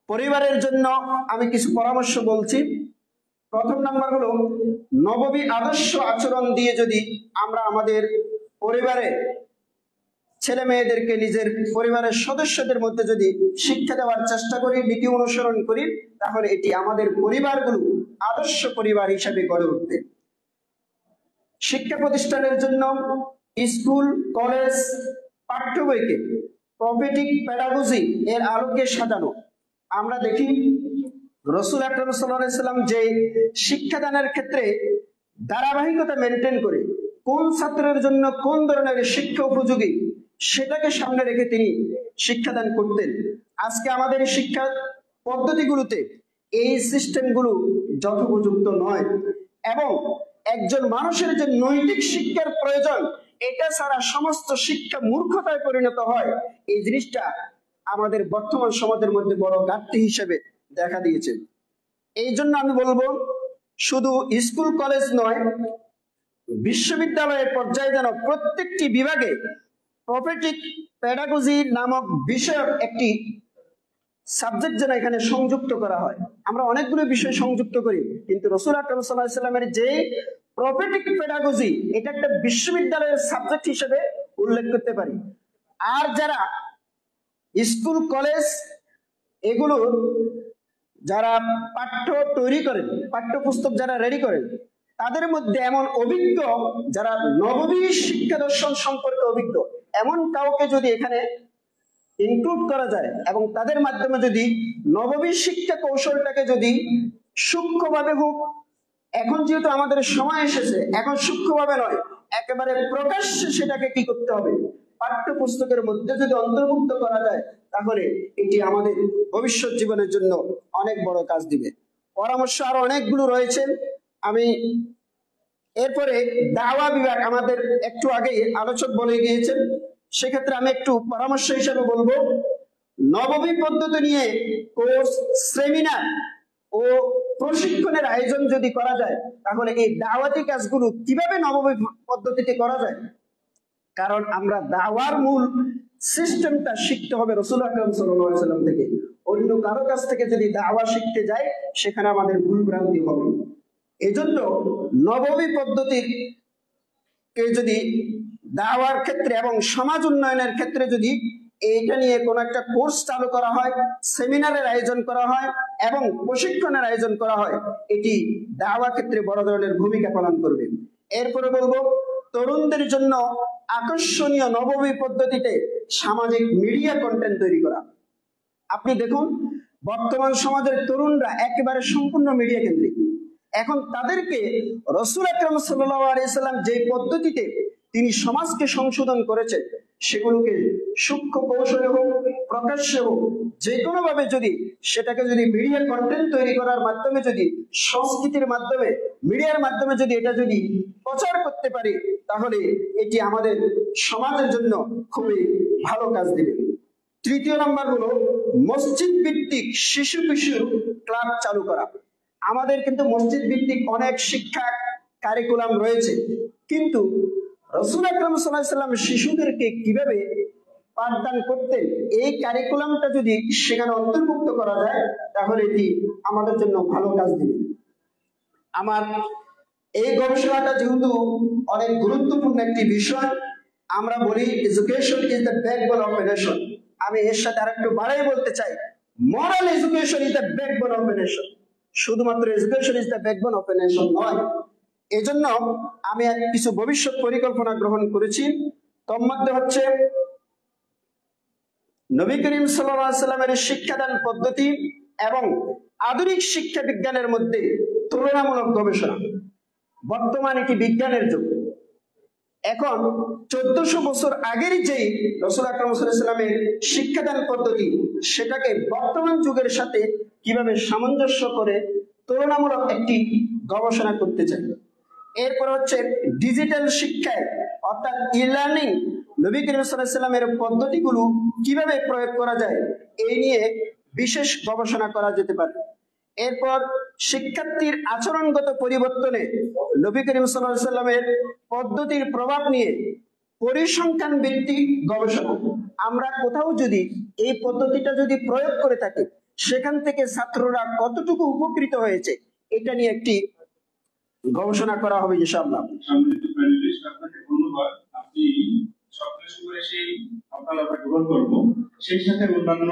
পরিবারের জন্য আমি কিছু পরামর্শ বলছি। প্রথম নাম্বার হলো, নববী আদর্শ আচরণ দিয়ে যদি আমরা আমাদের পরিবারে ছেলে মেয়েদেরকে, নিজের পরিবারের সদস্যদের মধ্যে যদি শিক্ষা দেওয়ার চেষ্টা করি, নীতি অনুসরণ করি, তাহলে এটি আমাদের পরিবারগুলো আদর্শ পরিবার হিসাবে গড়ে উঠবে। শিক্ষা প্রতিষ্ঠানের জন্য স্কুল, কলেজ, পাঠ্য বইকে প্রফেটিক প্যাডাগজি এর আলোকে সাজানো। আমরা দেখি রাসূল আকরাম সাল্লাল্লাহু আলাইহি ওয়াসাল্লাম যে শিক্ষাদানের ক্ষেত্রে ধারাবাহিকতা মেনটেন করে কোন ছাত্রের জন্য কোন ধরনের শিক্ষা উপযোগী সেটাকে সামনে রেখে তিনি শিক্ষাদান করতেন। আজকে আমাদের শিক্ষা পদ্ধতিগুলোতে এই সিস্টেমগুলো যথোপযুক্ত নয়, এবং একজন মানুষের যে নৈতিক শিক্ষার প্রয়োজন, এটা ছাড়া সমস্ত শিক্ষা মূর্খতায় পরিণত হয়। এই জিনিসটা আমাদের বর্তমান সমাজের মধ্যে বড় ঘাটতি হিসেবে দেখা দিয়েছে। এই জন্য আমি বলবো, শুধু স্কুল কলেজ নয়, বিশ্ববিদ্যালয়ের পর্যায়ে যেন প্রত্যেকটি বিভাগে প্রফেটিক প্যাডাগজি নামক বিষয়ক একটি সাবজেক্ট যেন এখানে সংযুক্ত করা হয়। আমরা অনেকগুলো বিষয় সংযুক্ত করি, কিন্তু রাসূল আকরাম সাল্লাল্লাহু আলাইহি ওয়াসাল্লামের যে প্রফেটিক প্যাডাগজি, এটা একটা বিশ্ববিদ্যালয়ের সাবজেক্ট হিসেবে উল্লেখ করতে পারি। আর যারা স্কুল কলেজ এগুলো যারা পাঠ্য তৈরি করেন, পাঠ্যপুস্তক যারা রেডি করেন, তাদের মধ্যে এমন অভিজ্ঞ, যারা নববী শিক্ষা দর্শন সম্পর্কে অভিজ্ঞ, এমন কাউকে যদি এখানে ইনক্লুড করা যায় এবং তাদের মাধ্যমে যদি নববী শিক্ষা কৌশলটাকে যদি সূক্ষ্মভাবে হোক, এখন যেহেতু আমাদের সময় এসেছে, এখন সূক্ষ্মভাবে নয়, একেবারে প্রকাশ্যে সেটাকে কি করতে হবে, পাঠ্যপুস্তকের মধ্যে যদি অন্তর্ভুক্ত করা যায়, তাহলে এটি আমাদের ভবিষ্যৎ জীবনের জন্য অনেক বড় কাজ দিবে। পরামর্শ আরো অনেকগুলো রয়েছে। আমি এরপরে দাওয়া বিভাগ, আমাদের একটু আগে আলোচক বলে গিয়েছেন, সেক্ষেত্রে আমি একটু পরামর্শ হিসেবে বলবো, নববী পদ্ধতি নিয়ে কোর্স, সেমিনার ও প্রশিক্ষণের আয়োজন যদি করা যায়, তাহলে এই দাওয়াতি কাজগুলো কিভাবে নববী পদ্ধতিতে করা যায়, কারণ আমরা দাওয়ার মূল সিস্টেমটা শিখতে হবে রাসূল আকরাম সাল্লাল্লাহু আলাইহি ওয়াসাল্লাম থেকে। অন্য কারো কাছ থেকে যদি দাওয়া শিখতে যাই, সেখানে আমাদের ভুল ভ্রান্তি হবে। এজন্য নববী পদ্ধতির কে যদি দাওয়ার ক্ষেত্রে এবং সমাজ উন্নয়নের ক্ষেত্রে যদি এইটা নিয়ে কোনো একটা কোর্স চালু করা হয়, সেমিনারের আয়োজন করা হয় এবং প্রশিক্ষণের আয়োজন করা হয়, এটি দাওয়া ক্ষেত্রে বড় ধরনের ভূমিকা পালন করবে। এরপরে বলবো, তরুণদের জন্য আকর্ষণীয় নববী পদ্ধতিতে সামাজিক মিডিয়া কন্টেন্ট তৈরি করা। আপনি দেখুন, বর্তমান সমাজের তরুণরা একেবারে সম্পূর্ণ মিডিয়া কেন্দ্রিক। এখন তাদেরকে রাসূল আকরাম সাল্লাল্লাহু আলাইহি ওয়াসাল্লাম যে পদ্ধতিতে তিনি সমাজকে সংশোধন করেছেন, সেগুলোকে সূক্ষ্ম কৌশলে হোক, প্রকাশ্যে হোক, যে কোনো ভাবে যদি সেটাকে যদি মিডিয়া কন্টেন্ট তৈরি করার মাধ্যমে, যদি সংস্কৃতির মাধ্যমে, মিডিয়ার মাধ্যমে যদি এটা যদি প্রচার করতে পারি, তাহলে এটি আমাদের সমাজের জন্য খুবই ভালো কাজ দিবে। তৃতীয় নাম্বার হলো, মসজিদ ভিত্তিক শিশু কিশোর ক্লাব চালু করা। আমাদের কিন্তু মসজিদ ভিত্তিক অনেক শিক্ষা কারিকুলাম রয়েছে, কিন্তু রাসূল আকরাম সাল্লাল্লাহু আলাইহি ওয়াসাল্লাম শিশুদেরকে কিভাবে পাঠদান করতেন এই কারিকুলামটা যদি সেখানে অন্তর্ভুক্ত করা যায় তাহলে এটি আমাদের জন্য ভালো কাজ দিবে। আমার এই গবেষণাটা যেহেতু অনেক গুরুত্বপূর্ণ একটি বিষয়, আমরা বলি education is the backbone of a nation, আমি এর সাথে আরেকটু বাড়াই বলতে চাই moral education is the backbone of a nation, শুধুমাত্র education is the backbone of a nation নয়। এজন্য আমি কিছু ভবিষ্যৎ পরিকল্পনা গ্রহণ করেছি। তন্মধ্যে হচ্ছে নবী করিম সাল্লাল্লাহু আলাইহি ওয়াসাল্লামের শিক্ষাদান পদ্ধতি এবং আধুনিক শিক্ষা বিজ্ঞানের মধ্যে তুলনামূলক গবেষণা। বর্তমান এটি বিজ্ঞানের যুগ। এখন 1400 বছর আগের যেই রাসূল আকরাম সাল্লাল্লাহু আলাইহি ওয়াসাল্লামের শিক্ষাদান পদ্ধতি সেটাকে বর্তমান যুগের সাথে কিভাবে সামঞ্জস্য করে তুলনামূলক একটি গবেষণা করতে চাই। এরপর হচ্ছে ডিজিটাল শিক্ষায় অর্থাৎ ই লার্নিং নবী করিম সাল্লাল্লাহু আলাইহি ওয়াসাল্লামের পদ্ধতিগুলো কিভাবে প্রয়োগ করা যায় এই নিয়ে বিশেষ গবেষণা করা যেতে পারে। এরপর শিক্ষার্থীর আচরণগত পরিবর্তনে নবী করিম সাল্লাল্লাহু আলাইহি ওয়াসাল্লামের পদ্ধতির প্রভাব নিয়ে পরিসংখ্যান ভিত্তিক গবেষণা। আমরা কোথাও যদি এই পদ্ধতিটা যদি প্রয়োগ করে থাকি সেখান থেকে ছাত্ররা কতটুকু উপকৃত হয়েছে এটা নিয়ে একটি গবেষণা করা হবে ইনশাআল্লাহ। আপনাকে ধন্যবাদ। আপনি সবকিছু করে সেই আপনারা গ্রহণ করব, সেই সাথে অন্যান্য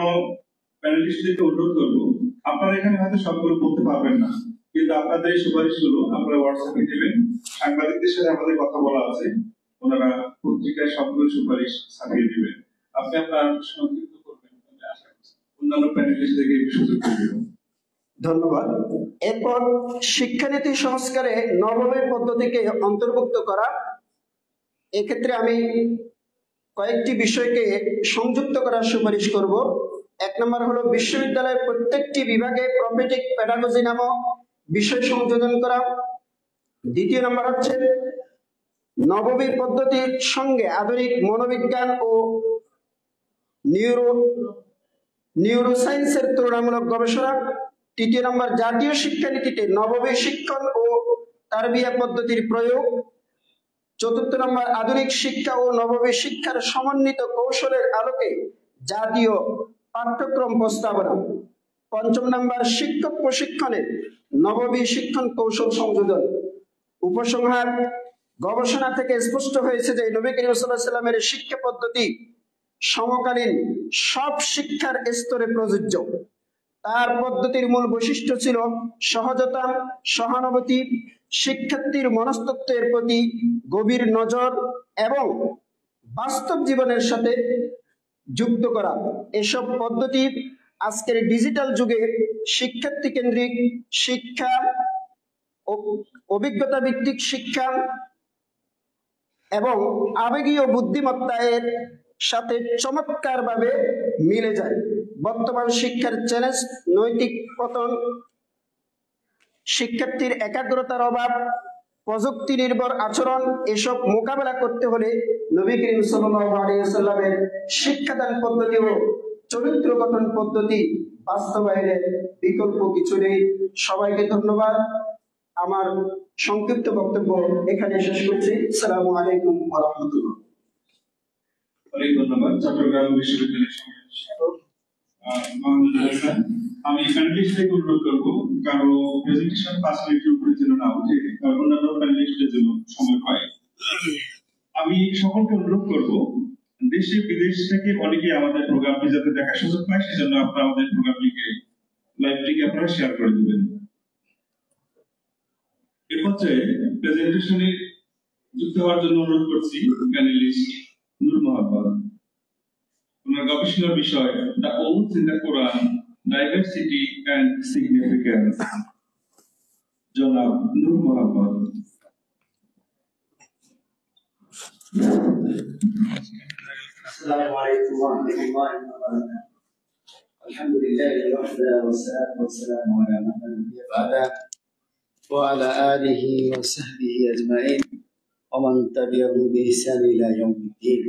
প্যানেলিস্টদেরকে অনুরোধ করব, আপনারা এখানে হয়তো সবগুলো বলতে পারবেন না, কিন্তু আপনাদের এই সুপারিশগুলো আপনারা হোয়াটসঅ্যাপে দেবেন। সাংবাদিকদের সাথে আমাদের কথা বলা আছে, ওনারা পত্রিকায় সবগুলো সুপারিশ ছাপিয়ে দিবেন। আপনি আপনার সংক্ষিপ্ত করবেন, আশা করছি অন্যান্য প্যানেলিস্টদেরকে একটু সুযোগ করে দেবেন। ধন্যবাদ। এরপর শিক্ষানীতি সংস্কারে নবমের পদ্ধতিকে অন্তর্ভুক্ত করা। এক্ষেত্রে আমি কয়েকটি বিষয়কে সংযুক্ত করার সুপারিশ করব। এক নম্বর হলো বিশ্ববিদ্যালয়ের প্রত্যেকটি বিভাগে প্রপেটিক পেডাগজি নামক বিষয় সংযোজন করা। দ্বিতীয় নম্বর হচ্ছে নববী পদ্ধতির সঙ্গে আধুনিক মনোবিজ্ঞান ও নিউরোসায়েন্সের তুলনামূলক গবেষণা। তৃতীয় নম্বর জাতীয় শিক্ষানীতিতে নববী শিক্ষণ ও তারবিয়া পদ্ধতির প্রয়োগ। চতুর্থ নম্বর আধুনিক শিক্ষা ও নববী শিক্ষার সমন্বিত কৌশলের আলোকে জাতীয় পাঠ্যক্রম প্রস্তাবনা। পঞ্চম নম্বর শিক্ষক প্রশিক্ষণে নববী শিক্ষণ কৌশল সংযোজন। উপসংহার, গবেষণা থেকে স্পষ্ট হয়েছে যে নবী করিম সাল্লাল্লাহু আলাইহি ওয়াসাল্লামের শিক্ষা পদ্ধতি সমকালীন সব শিক্ষার স্তরে প্রযোজ্য। তার পদ্ধতির মূল বৈশিষ্ট্য ছিল সহজতা, সহানুভূতি, শিক্ষার্থীর মনস্তত্ত্বের প্রতি গভীর নজর এবং বাস্তব জীবনের সাথে যুক্ত করা। এসব পদ্ধতি আজকের ডিজিটাল যুগে শিক্ষার্থী কেন্দ্রিক শিক্ষা, অভিজ্ঞতা ভিত্তিক শিক্ষা এবং আবেগীয় বুদ্ধিমত্তার সাথে চমৎকারভাবে মিলে যায়। বর্তমান শিক্ষার চ্যালেঞ্জ নৈতিক পতন, শিক্ষার্থীর একাগ্রতার অভাব, প্রযুক্তি নির্ভর আচরণ, এসব মোকাবেলা করতে হলে নবী করিম সাল্লাল্লাহু আলাইহি ওয়াসাল্লামের শিক্ষাদান পদ্ধতি ও চরিত্র গঠন পদ্ধতি বাস্তবায়নের বিকল্প কিছু নেই। সবাইকে ধন্যবাদ। আমার সংক্ষিপ্ত বক্তব্য এখানে শেষ করছি। আসসালামু আলাইকুম ওয়া রাহমাতুল্লাহ। অনেক ধন্যবাদ চট্টগ্রাম বিশ্ববিদ্যালয়ের আমি প্যানেলিস্টকে অনুরোধ করবো কারো প্রেজেন্টেশন 5 মিনিটের উপরে যেন না উঠে, কারণ অন্যান্য প্যানেলিস্টদের জন্য সময় পায়। আমি সকলকে অনুরোধ করবো দেশে বিদেশ থেকে অনেকে আমাদের প্রোগ্রামটি যাতে দেখার সুযোগ পায়, সেজন্য আপনারা আমাদের প্রোগ্রামটিকে লাইভটিকে আপনারা শেয়ার করে দিবেন। এর পর্যায়ে প্রেজেন্টেশনে যুক্ত হওয়ার জন্য অনুরোধ করছি প্যানেলিস্ট নূর মোহাম্মদ। ওনার গবেষণার বিষয় the oath in the Quran, diversity and significance. জনাব নূর মোহাম্মদ। আসসালামু আলাইকুম ওয়া রাহমাতুল্লাহি ওয়া বারাকাতুহু। আলহামদুলিল্লাহি ওয়াহদা ওয়াসসালাতু ওয়াসসালামু আলা মান লা নাবিয়্যা বা'দা ওয়া আলা আলিহি ওয়া সাহবিহি আজমাইন ওয়া মান তাবি'আহুম বিইহসান ইলা ইয়াউমিদ্দিন।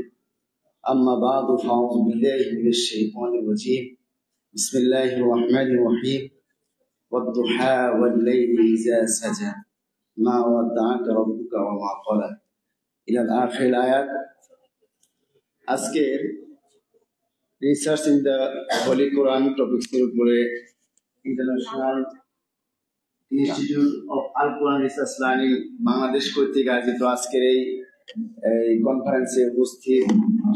আম্মা বা'দু ফাআউযু বিল্লাহি মিনাশ শাইতানির রাজীম। বিসমিল্লাহির রহমানির রহিম। والضحى والليل إذا سجى ما ودعك ربك وما قلى إلى الآخر الآيات. আজকের রিসার্চ ইন দ্য হোলি কোরআন টপিকসের উপরে international institute of Al Quran research learning Bangladesh কর্তৃক আয়োজিত আজকের এই কনফারেন্সে উপস্থিত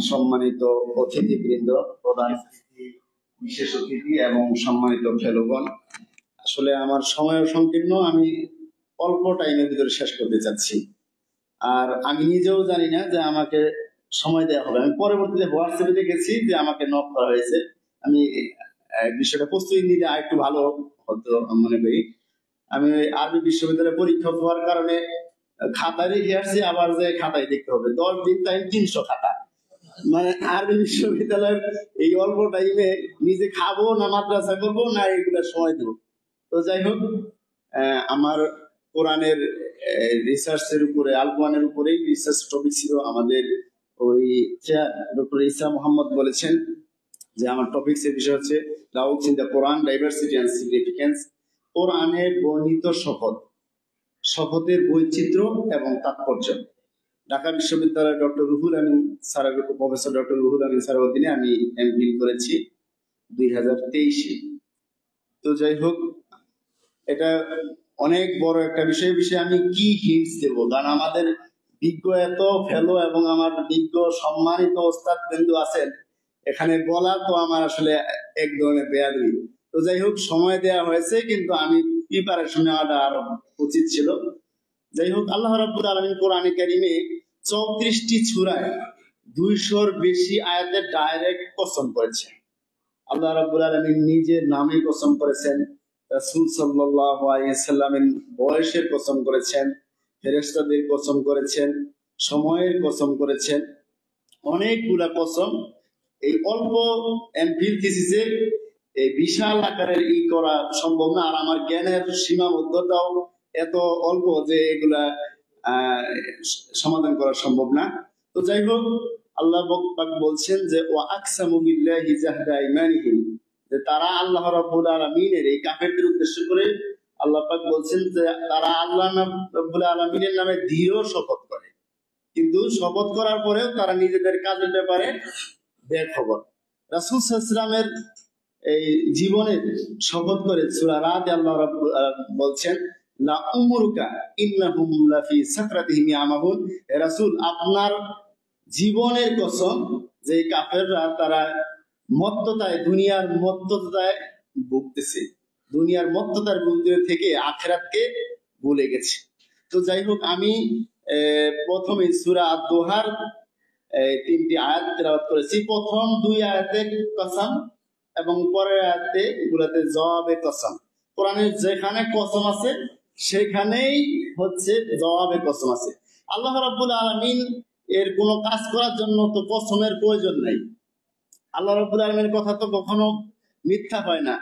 সম্মানিত অতিথিবৃন্দ, প্রধান অতিথি, বিশেষ অতিথি এবং সম্মানিত ফেলোগণ, আসলে আমার সময় সংকীর্ণ, আমি অল্প টাইমের ভিতরে শেষ করতে চাচ্ছি। আর আমি নিজেও জানি না যে আমাকে সময় দেওয়া হবে। আমি পরবর্তীতে হোয়াটসঅ্যাপে দেখেছি যে আমাকে নক করা হয়েছে। আমি বিষয়টা প্রস্তুতি নিলে আর একটু ভালো হতো মনে করি। আমি আরবি বিশ্ববিদ্যালয়ে পরীক্ষা হওয়ার কারণে খাতায় রেখে আসছি, আবার যে খাতায় দেখতে হবে 10 দিন টাইম 300 খাতা। মানে আরবি বিশ্ববিদ্যালয়ের এই অল্প টাইমে নিজে খাবো না মাদ্রাসা করবো না এগুলো সময় দেবো। তো যাই হোক, আমার কোরআনের রিসার্চের উপরে, আল কোরআনের উপরেই রিসার্চ টপিক ছিল। আমাদের ওই ডক্টর ইসা মোহাম্মদ বলেছেন যে আমার টপিক্সের বিষয় হচ্ছে doubts in the Quran, diversity and significance. কোরআনের বর্ণিত শপথ, শপথের বৈচিত্র্য এবং তাৎপর্য। ঢাকা বিশ্ববিদ্যালয়ের ডক্টর রুহুল আমিন স্যারের, প্রফেসর ডক্টর রুহুল আমিন স্যারের অধীনে আমি এমফিল করেছি 2023-এ। তো যাই হোক, এটা অনেক বড় একটা বিষয়ে আমি কি হিন্টস দেবো, কারণ আমাদের বিজ্ঞ এত ফেলো এবং আমার বিজ্ঞ সম্মানিত ওস্তাদ বিন্দু আছেন, এখানে বলা তো আমার আসলে এক ধরনের বেয়াদবি। তো যাই হোক, সময় দেওয়া হয়েছে, কিন্তু আমি প্রিপারেশন নেওয়াটা আরো উচিত ছিল। যাই হোক, আল্লাহ রাব্বুল আলামিন কোরআনে কারিমে 34টি সূরায় 200-র বেশি আয়াতে ডাইরেক্ট কসম করেছেন। আল্লাহ রাব্বুল আলামিন নিজের নামে কসম করেছেন, রাসূল সাল্লাল্লাহু আলাইহি ওয়াসাল্লামের বয়সের কসম করেছেন, ফেরেশতাদের কসম করেছেন, সময়ের কসম করেছেন, অনেকগুলা কসম। এই অল্প এমফিল থিসিসে এই বিশাল আকারের করা সম্ভব না, আর আমার জ্ঞানের সীমাবদ্ধতাও এত অল্প যে এগুলা সমাধান করা সম্ভব না। তো যাই হোক, আল্লাহ পাক বলছেন যে ওয়া আকসামু বিল্লাহি জাহদা ঈমানিহিম, যে তারা আল্লাহ রাব্বুল আলামিনের, এই কাফেরদের উদ্দেশ্য করে আল্লাহ পাক বলছেন যে তারা আল্লাহ রাব্বুল আলামিনের নামে দৃঢ় শপথ করে, কিন্তু শপথ করার পরেও তারা নিজেদের কাজের ব্যাপারে বেখবর। রাসূল সাল্লাল্লাহু আলাইহি ওয়াসাল্লামের এই জীবনের শপথ করে সূরা রাদ আল্লাহ রাব্বুল বলছেন লা উমরুকা ইন্নাহুম লাফি সাকরাতিহিম ইয়ামাহুন, হে রাসূল আপনার জীবনের কসম যে কাফেররা তারা মত্ততায়, দুনিয়ার মত্ততায় ভুগতেছে, দুনিয়ার মত্ততার ভিতরে থেকে আখিরাতকে ভুলে গেছে। তো যাই হোক, আমি প্রথমে সূরা আদ-দুহার 3টি আয়াত তেলাওয়াত করেছি। প্রথম 2 আয়াতে কসম এবং পরের আয়াতে গুলাতে জবাবে কসম। কোরআনের যেখানে কসম আছে সেখানেই হচ্ছে জবাবে কসম আছে। আল্লাহ রাব্বুল আলামিন এর কোনো কাজ করার জন্য তো কসমের প্রয়োজন নাই। আল্লাহ রাব্বুল আলামিনের কথা তো কখনো মিথ্যা হয় না।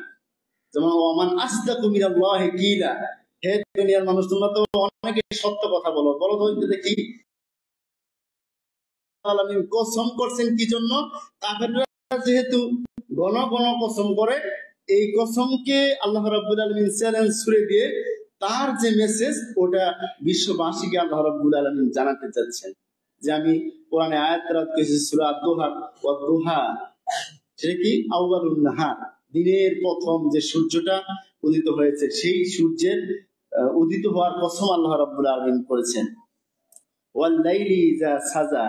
যেমন ওয়ামান আসদাকু মিনাল্লাহি কিলা, হে দুনিয়ার মানুষ তোমরা তো অনেকে সত্য কথা বলো, বলো তো দেখি আলামিন কসম করছেন কি জন্য? কাফেররা যেহেতু ঘন ঘন কসম করে, এই কসমকে আল্লাহ রাব্বুল আলামিন চ্যালেঞ্জ ছুড়ে দিয়ে তার যে মেসেজ ওটা বিশ্ববাসীকে আল্লাহ রাব্বুল আলামিন জানাতে চাচ্ছেন যে আমি কোরআনে আয়াত তেলাওয়াত করেছি সূরা আদ-দুহা, ওয়াদ-দুহা সেটা কি? আউয়ালুন নাহার, দিনের প্রথম যে সূর্যটা উদিত হয়েছে সেই সূর্যের উদিত হওয়ার কসম আল্লাহ রাব্বুল আলামিন করেছেন। ওয়াল লাইলি ইযা সাজা,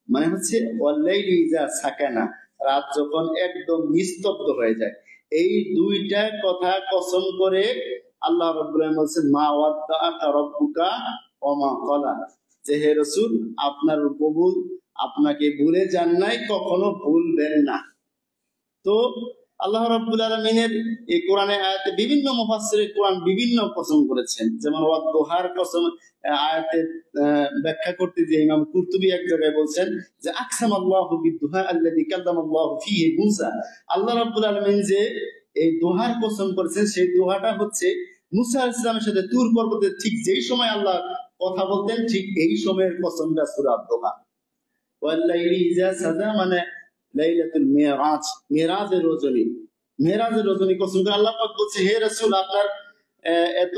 মানে হচ্ছে ওয়াল লাইলি ইযা সাকানা, রাত যখন একদম নিস্তব্ধ হয়ে যায়। এই দুইটা কথা কসম করে আল্লাহ রাব্বুল আলামিন বলেছেন মা ওয়াদ্দাআকা রাব্বুকা ওয়া মা ক্বালা, যে হে রাসূল আপনার প্রভু আপনাকে ভুলে যান নাই, কখনো ভুলবেন না। তো আল্লাহ রাব্বুল আলামিনের এই কোরআনে আয়াতে বিভিন্ন মুফাসসিরে কোরআন বিভিন্ন কসম করেছেন। যেমন ওয়াদ-দুহার কসম আয়াতের ব্যাখ্যা করতে যে ইমাম কুরতুবী এক জায়গায় বলছেন যে আকসামাল্লাহু বিদ-দুহা আল্লাযী কাল্লামাল্লাহু ফীহি মূসা, আল্লাহ রাব্বুল আলামিন যে এই দোহার কসম করেছেন সেই দোহাটা হচ্ছে মুসা আলাইহিস সালামের সাথে তুর পর্বতে ঠিক যেই সময় আল্লাহ কথা বলতেন ঠিক এই সময়ের কসমটা সূরা আদ-দুহা। ওয়াল লাইলি ইযা সাজা মানে লাইলাতুল মিরাজ, মিরাজের রজনী, মেরাজের রজনী কসম করে আল্লাহ পাক বলছে, হে রাসূল, আপনার এত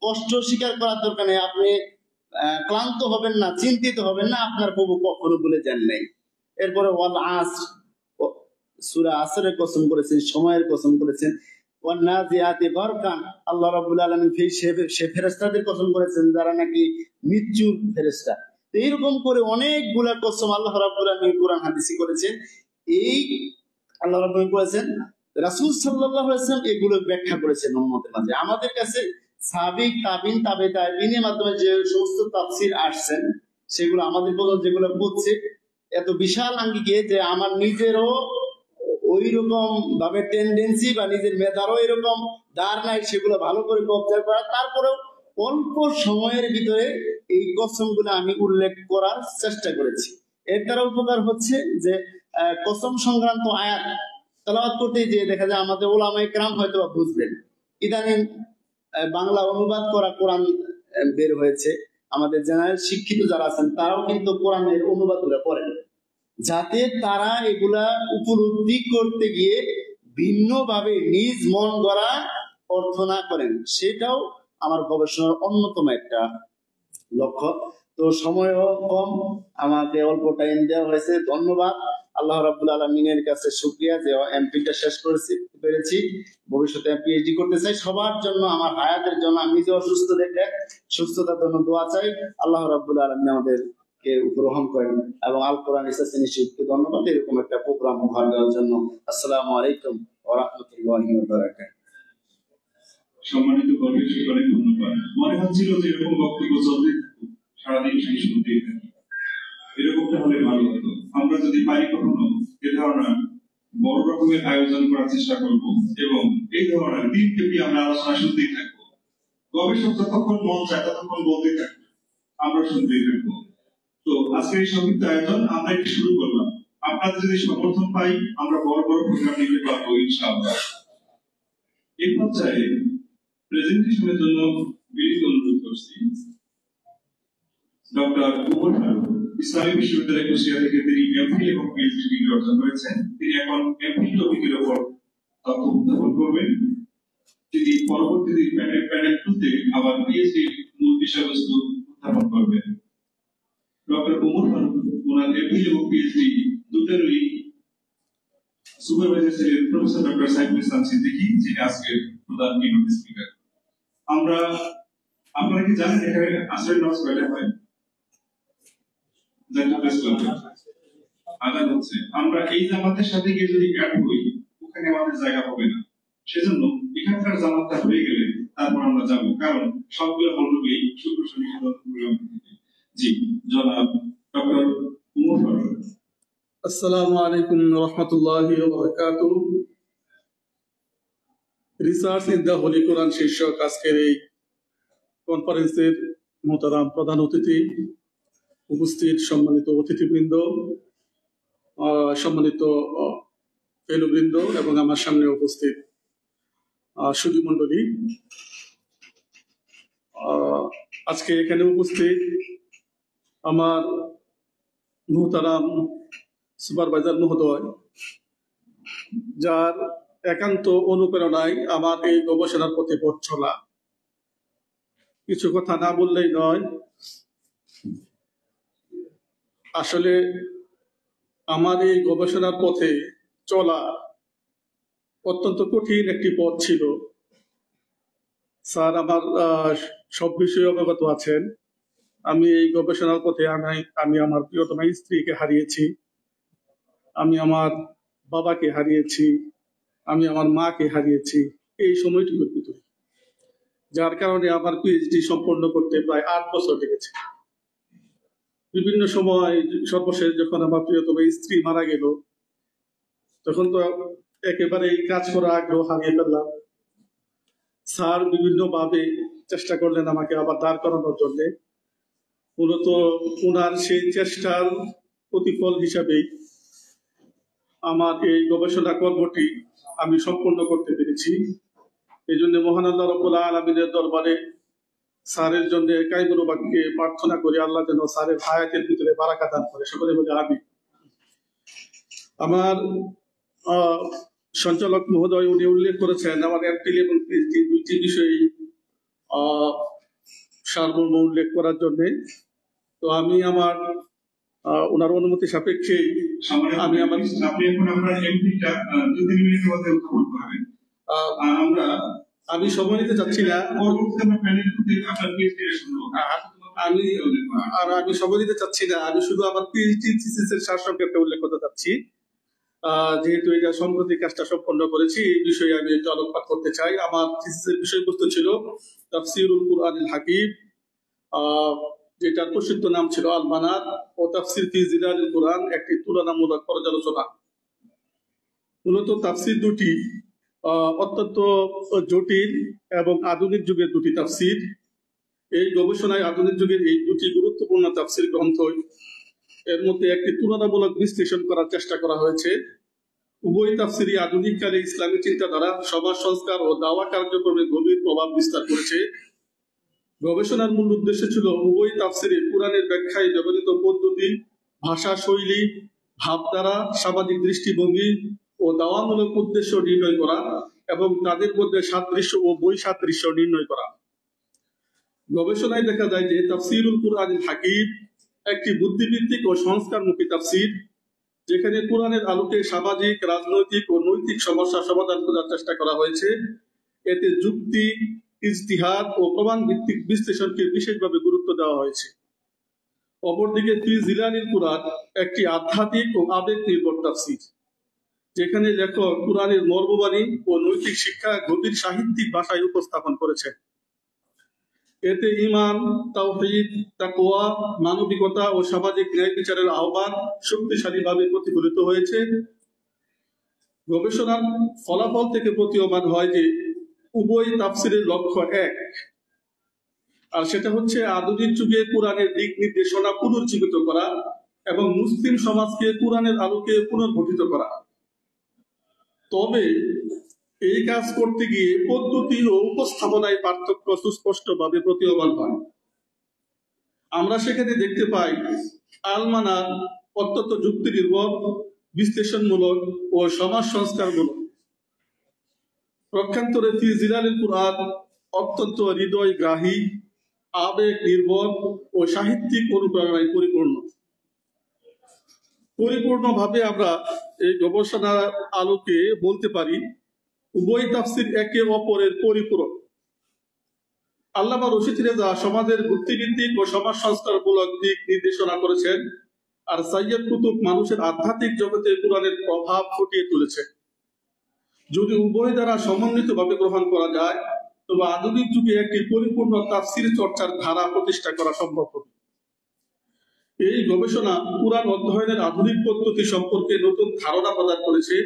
কষ্ট স্বীকার করার দরকার নেই, আপনি ক্লান্ত হবেন না, চিন্তিত হবেন না, আপনার প্রভু কখনো ভুলে যান নাই। এরপরে ওয়াল আসর, সূরা আসরের কসম করেছেন, সময়ের কসম করেছেন। ওয়ান নাজিআতি গারকান, আল্লাহ রাব্বুল আলামিন সে ফেরেশতাদের কসম করেছেন যারা নাকি মৃত্যুর ফেরেশতা। তো এইরকম করে অনেকগুলা কসম আল্লাহ রাব্বুল আলামিন কোরআন হাদিসে করেছেন। এই আল্লাহ রাব্বুল আলামিন করেছেন, রাসূল সাল্লাল্লাহু আলাইহি ওয়াসাল্লাম এগুলো ব্যাখ্যা করেছেন উম্মতের মাঝে। আমাদের কাছে সাহাবী, তাবিন, তাবে তাবিনের মাধ্যমে যে সমস্ত তাফসীর আসছেন সেগুলো আমাদের পর্যন্ত যেগুলো পড়ছে এত বিশাল আঙ্গিকে যে আমার নিজেরও ওই রকম ভাবে টেন্ডেন্সি বা নিজের মেধারও এরকম দাঁড় নাই সেগুলো ভালো করে অবজার্ভ করা। তারপরেও অল্প সময়ের ভিতরে এই কসমগুলো আমি উল্লেখ করার চেষ্টা করেছি। এর দ্বারা উপকার হচ্ছে যে কসম সংক্রান্ত আয়াত তেলাওয়াত করতে যে দেখা যায় আমাদের ওলামায়ে কেরাম হয়তো বুঝবেন। ইদানিং বাংলা অনুবাদ করা কোরআন বের হয়েছে, আমাদের জেনারেল শিক্ষিত যারা আছেন তারাও কিন্তু কোরআনের অনুবাদগুলো করেন, যাতে তারা এগুলা উপলব্ধি করতে গিয়ে ভিন্নভাবে নিজ মন গড়া অর্থ না করেন। সেটাও আমার গবেষণার অন্যতম একটা লক্ষ্য। তো সময়ও কম, আমাকে অল্প টাইম দেওয়া হয়েছে। ধন্যবাদ আল্লাহ রাব্বুল আলামিনের কাছে শুকরিয়া যে এমপিটা শেষ পেরেছি। ভবিষ্যতে পিএইচডি করতে চাই। সবার জন্য, আমার হায়াতের জন্য, আমি নিজে অসুস্থ দেখে সুস্থতার জন্য দোয়া চাই। আল্লাহ রাব্বুল আলামিন আমাদেরকে গ্রহণ করেন এবং আল কোরআন রিসার্চ ইনস্টিটিউটকে ধন্যবাদ এরকম একটা প্রোগ্রাম উপহার দেওয়ার জন্য। আসসালামু আলাইকুম ওয়া রাহমাতুল্লাহি ওয়া বারাকাতুহু। সম্মানিত কর্মীকে অনেক ধন্যবাদ। মনে হচ্ছিল যে এরকম বক্তব্য চলতে সারাদিন সেই শুনতেই থাকি, এরকমটা হলে ভালো হতো। আমরা যদি পারি কখনো এ ধরনের বড় রকমের আয়োজন করার চেষ্টা করব এবং এই ধরনের দিনব্যাপী আমরা আলোচনা শুনতেই থাকবো। গবেষক যতক্ষণ মন চায় ততক্ষণ বলতে থাকবে, আমরা শুনতেই থাকবো। তো আজকের এই সংক্ষিপ্ত আয়োজন আমরা একটু শুরু করলাম। আপনাদের যদি সমর্থন পাই আমরা বড় বড় প্রোগ্রাম নিতে পারবো ইনশাআল্লাহ। এই পর্যায়ে প্রেজেন্টেশনের জন্য বিনীত অনুরোধ করছি ডক্টর উমর ফারুক। ইসলামী বিশ্ববিদ্যালয় কুষ্টিয়া থেকে তিনি এমফিল এবং পিএইচডি ডিগ্রি অর্জন করেছেন। তিনি এখন এমফিল টপিকের উপর তথ্য উত্থাপন করবেন। তিনি পরবর্তীতে প্যানেল টুতে আবার পিএইচডি মূল বিষয়বস্তু উত্থাপন করবেন। ডক্টর উমর ফারুক ওনার এমফিল এবং পিএইচডি দুটোরই সুপারভাইজার ছিলেন প্রফেসর ডক্টর সাইফুল ইসলাম সিদ্দিকী, যিনি আজকের প্রধান কিনোট স্পিকার। আপনারা কি জানেন এখানে আসরের নামাজ কয়টা হয়? আদান হচ্ছে। আমরা এই জামাতের সাথে গিয়ে যদি অ্যাড হই ওখানে আমাদের জায়গা হবে না, সেজন্য এখানকার জামাতটা হয়ে গেলে তারপর আমরা যাব, কারণ সবগুলো হলরুমে শুক্র শনি প্রোগ্রাম। জি জনাব ডক্টর উমর ফারুক। আসসালামু আলাইকুম ওয়া রাহমাতুল্লাহি ওয়া বারাকাতুহু। রিসার্চ ইন দ্য হোলি কোরআন শীর্ষক আজকের এই কনফারেন্সের মোহতারাম প্রধান অতিথি, উপস্থিত সম্মানিত অতিথিবৃন্দ, সম্মানিত ফেলোবৃন্দ এবং আমার সামনে উপস্থিত সুধী মণ্ডলী, আজকে এখানে উপস্থিত আমার মোহতারাম সুপারভাইজার মহোদয়, যার একান্ত অনুপ্রেরণায় আমার এই গবেষণার পথে পথ চলা। কিছু কথা না বললেই নয়, আসলে আমার এই গবেষণার পথে চলা অত্যন্ত কঠিন একটি পথ ছিল। স্যার আমার সব বিষয়ে অবগত আছেন। আমি এই গবেষণার পথে আমি আমার প্রিয়তমা স্ত্রীকে হারিয়েছি, আমি আমার বাবাকে হারিয়েছি, আমি আমার মাকে হারিয়েছি এই সময়টুকুর ভিতরে, যার কারণে আমার পিএইচডি সম্পন্ন করতে প্রায় 8 বছর লেগেছে। বিভিন্ন সময় সর্বশেষ যখন আমার প্রিয়তমা স্ত্রী মারা গেল তখন তো একেবারে কাজ করার আগ্রহ হারিয়ে ফেললাম। স্যার বিভিন্ন ভাবে চেষ্টা করলেন আমাকে আবার দাঁড় করানোর জন্য। মূলত ওনার সেই চেষ্টার প্রতিফল হিসাবেই আমার এই গবেষণা কর্মটি আমি সম্পন্ন করতে পেরেছি। এই জন্য মহান আল্লাহ রাব্বুল আলামিনের দরবারে স্যারের জন্য কায়মুরবাককে প্রার্থনা করি আল্লাহ যেন স্যারের হায়াতের ভিতরে বারাকা দান করে। সকলে বলে আমিন। আমার সঞ্চালক মহোদয় উনি উল্লেখ করেছেন আমার এমফিল এবং পিএইচডি দুইটি বিষয়ে সারমর্ম উল্লেখ করার জন্য। তো আমি আমার ওনার অনুমতি সাপেক্ষে আমি আমার আপনি এখন আপনার এমপিটা 2-3 মিনিটের মধ্যে উত্থাপন করবেন। আমি সময় নিতে চাচ্ছি না, পরবর্তীতে আমরা প্যানেল করতে আপনার পিএইচডি এর শুনবো। আমি সময় দিতে চাচ্ছি না, আমি শুধু আমার পিএইচডি থিসিস এর সারসংক্ষেপে উল্লেখ করতে চাচ্ছি। যেহেতু এটা সম্প্রতি কাজটা সম্পন্ন করেছি, এই বিষয়ে আমি একটু আলোকপাত করতে চাই। আমার থিসিসের বিষয়বস্তু ছিল তাফসীরুল কুরআনুল হাকিম, যেটার প্রসিদ্ধ নাম ছিল আল মানার, ও তাফসীর ফি জিলালিল কুরআন, একটি তুলনামূলক পর্যালোচনা। মূলত তাফসীর দুটি অত্যন্ত জটিল এবং আধুনিক যুগের দুটি তাফসীর। এই গবেষণায় আধুনিক যুগের এই দুটি গুরুত্বপূর্ণ তাফসীর গ্রন্থ, এর মধ্যে একটি তুলনামূলক বিশ্লেষণ করার চেষ্টা করা হয়েছে। উভয় তাফসীরই আধুনিক কালে ইসলামী চিন্তাধারা, সমাজ সংস্কার ও দাওয়া কার্যক্রমে গভীর প্রভাব বিস্তার করেছে। গবেষণার মূল উদ্দেশ্য ছিল উভয় তাফসীরে কুরআনের ব্যাখ্যায় ব্যবহৃত পদ্ধতি, ভাষা শৈলী, ভাবধারা, সামাজিক দৃষ্টিভঙ্গি ও দাওয়ামূলক উদ্দেশ্য নির্ণয় করা এবং তাদের মধ্যে সাদৃশ্য ও বৈসাদৃশ্য নির্ণয় করা। গবেষণায় দেখা যায় যে তাফসীরুল কুরআনুল হাকিম একটি বুদ্ধিভিত্তিক ও সংস্কারমুখী তাফসীর, যেখানে কুরআনের আলোকে সামাজিক, রাজনৈতিক ও নৈতিক সমস্যার সমাধান খোঁজার চেষ্টা করা হয়েছে। এতে যুক্তি, ইজতিহাদ ও প্রমাণ ভিত্তিক বিশ্লেষণকে বিশেষভাবে গুরুত্ব দেওয়া হয়েছে। অপরদিকে ফি জিলালিল কুরআন একটি আধ্যাত্মিক ও আবেগ নির্ভর তাফসীর, যেখানে লেখক কুরআনের মর্মবাণী ও নৈতিক শিক্ষা গভীর সাহিত্যিক ভাষায় উপস্থাপন করেছে। এতে ঈমান, তাওহীদ, তাকওয়া, মানবিকতা ও সামাজিক ন্যায় বিচারের আহ্বান শক্তিশালীভাবে প্রতিফলিত হয়েছে। গবেষণার ফলাফল থেকে প্রতীয়মান হয় যে উভয় তাফসীরের লক্ষ্য এক, আর সেটা হচ্ছে আধুনিক যুগে কুরআনের দিক নির্দেশনা পুনর্জীবিত করা এবং মুসলিম সমাজকে কুরআনের আলোকে পুনর্গঠিত করা। তবে এই কাজ করতে গিয়ে পদ্ধতি ও উপস্থাপনায় পার্থক্য সুস্পষ্টভাবে প্রতীয়মান হয়। আমরা সেখানে দেখতে পাই আল মানার অত্যন্ত যুক্তি নির্ভর, বিশ্লেষণমূলক ও সমাজ সংস্কারমূলক। পক্ষান্তরে ফি জিলালিল কুরআন অত্যন্ত হৃদয়গ্রাহী, আবেগ নির্ভর ও সাহিত্যিক অনুপ্রেরণায় পরিপূর্ণভাবে আমরা এই গবেষণার আলোকে বলতে পারি উভয় তাফসীর একে অপরের পরিপূরক। আল্লামা রশিদ রেজা সমাজের বুদ্ধিভিত্তিক ও সমাজ সংস্কারমূলক দিক নির্দেশনা করেছেন, আর সাইয়্যদ কুতুব মানুষের আধ্যাত্মিক জগতে কুরআনের প্রভাব ফুটিয়ে তুলেছে। যদি উভয় দ্বারা সমন্বিতভাবে গ্রহণ করা যায়, তবে আধুনিক যুগে একটি পরিপূর্ণ তাফসীর চর্চার ধারা প্রতিষ্ঠা করা সম্ভব হবে। এই গবেষণা কুরআন অধ্যয়নের আধুনিক পদ্ধতি সম্পর্কে নতুন ধারণা প্রদান করেছে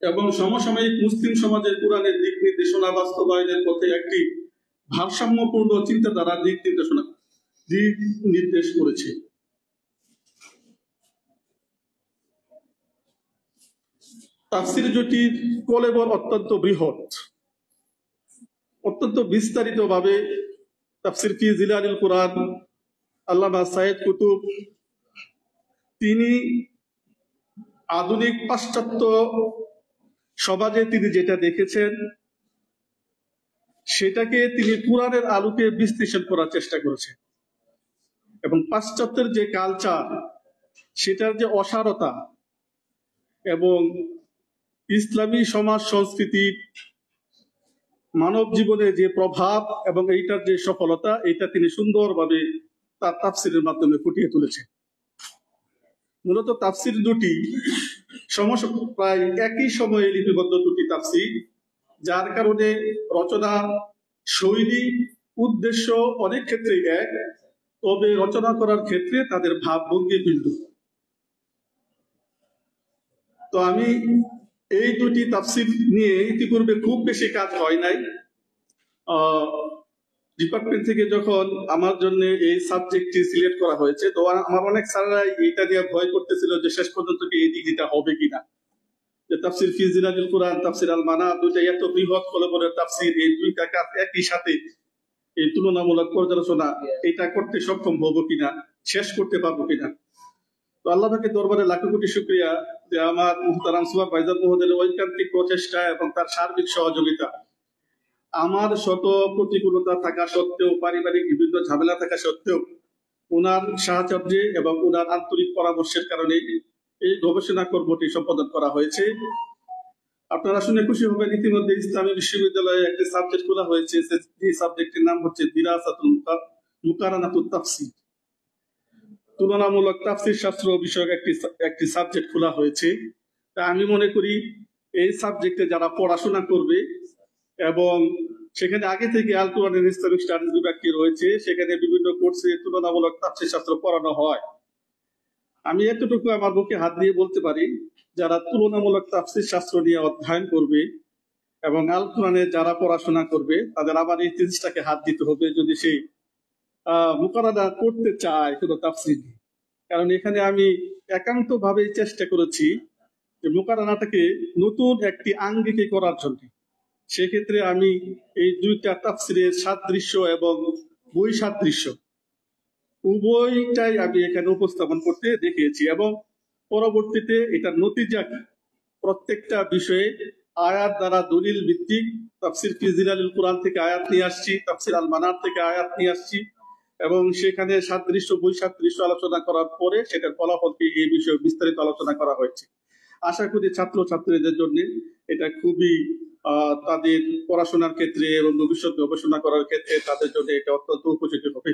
এবং সমসাময়িক মুসলিম সমাজের কুরআনের দিক নির্দেশনা বাস্তবায়নের পথে একটি ভারসাম্যপূর্ণ চিন্তাধারা দিক নির্দেশ করেছে। তাফসীর জোটির কলেবর অত্যন্ত বৃহৎ, অত্যন্ত বিস্তারিত ভাবে তাফসীর ফি জিলালিল কুরআন আল্লামা সাইয়্যদ কুতুব তিনি আধুনিক পাশ্চাত্য সমাজে তিনি যেটা দেখেছেন সেটাকে তিনি কুরআনের আলোকে বিশ্লেষণ করার চেষ্টা করেছেন এবং পাশ্চাত্যের যে কালচার, সেটার যে অসারতা এবং ইসলামী সমাজ সংস্কৃতির মানব জীবনে যে প্রভাব এবং এইটার যে সফলতা, এটা তিনি সুন্দরভাবে তার তাফসীরের মাধ্যমে ফুটিয়ে তুলেছেন। মূলত তাফসীর দুটি প্রায় একই সময়ে লিপিবদ্ধ দুটি তাফসীর, যার কারণে রচনা শৈলী, উদ্দেশ্য অনেক ক্ষেত্রেই এক, তবে রচনা করার ক্ষেত্রে তাদের ভাবভঙ্গি ভিন্ন। তো আমি এই দুটি তাফসীর নিয়ে ইতিপূর্বে খুব বেশি কাজ হয় নাই। ডিপার্টমেন্ট থেকে যখন আমার জন্য এই সাবজেক্টটি সিলেক্ট করা হয়েছে, তো আমার অনেক স্যাররা এটা নিয়ে ভয় করতেছিল যে শেষ পর্যন্ত কি এই ডিগ্রিটা হবে কিনা, যে তাফসীর ফি জিলালিল কুরআন, তাফসীর আল মানা, দুইটা এত বৃহৎ কলেবরের তাফসীর, এই দুইটা কাজ একই সাথে এই তুলনামূলক পর্যালোচনা এটা করতে সক্ষম হবো কিনা, শেষ করতে পারবো কিনা। তো আল্লাহ পাকের দরবারে লাখো কোটি শুকরিয়া যে আমার মুহতারাম সুপারভাইজার মহোদয়ের ঐকান্তিক প্রচেষ্টা এবং তার সার্বিক সহযোগিতা, আমার শত প্রতিকূলতা থাকা সত্ত্বেও, পারিবারিক বিভিন্ন ঝামেলা থাকা সত্ত্বেও, ওনার সাহচর্যে এবং ওনার আন্তরিক পরামর্শের কারণে এই গবেষণা কর্মটি সম্পাদন করা হয়েছে। আপনারা শুনে খুশি হবেন, ইতিমধ্যে ইসলামী বিশ্ববিদ্যালয়ে একটি সাবজেক্ট খোলা হয়েছে, যে সাবজেক্টের নাম হচ্ছে দিরাসাতুল মুকারানাতুত তাফসীর, তুলনামূলক তাফসীর শাস্ত্র বিষয়ক একটি সাবজেক্ট খোলা হয়েছে। তা আমি মনে করি এই সাবজেক্টে যারা পড়াশোনা করবে এবং সেখানে আগে থেকে আল কোরআনের ইসলামিক স্টাডিজ বিভাগটি রয়েছে, সেখানে বিভিন্ন কোর্সে তুলনামূলক তাফসীর শাস্ত্র পড়ানো হয়। আমি এতটুকু আমার বুকে হাত দিয়ে বলতে পারি, যারা তুলনামূলক তাফসীর শাস্ত্র নিয়ে অধ্যয়ন করবে এবং আল কোরআনে যারা পড়াশোনা করবে, তাদের আবার এই জিনিসটাকে হাত দিতে হবে যদি সেই মুকারানা করতে চায় কোনো তাফসীর। কারণ এখানে আমি একান্ত ভাবে চেষ্টা করেছি যে মুকারানাটাকে নতুন একটি আঙ্গিকে করার জন্য। সেক্ষেত্রে আমি এই দুইটা তাফসীরের সাদৃশ্য এবং বৈসাদৃশ্য উভয়টাই আমি এখানে উপস্থাপন করতে দেখিয়েছি এবং পরবর্তীতে এটার নতিজা প্রত্যেকটা বিষয়ে আয়াত দ্বারা দলিল ভিত্তিক তাফসীর ফি জিলালিল কুরআন থেকে আয়াত নিয়ে আসছি, তাফসীর আল মানার থেকে আয়াত নিয়ে আসছি এবং সেখানে সাদৃশ্য বৈসাদৃশ্য আলোচনা করার পরে সেটার ফলাফলকে এই বিষয়ে বিস্তারিত আলোচনা করা হয়েছে। আশা করি ছাত্রছাত্রীদের জন্য এটা খুবই তাদের পড়াশোনার ক্ষেত্রে এবং ভবিষ্যৎ গবেষণা করার ক্ষেত্রে তাদের জন্য এটা অত্যন্ত উপযোগী হবে।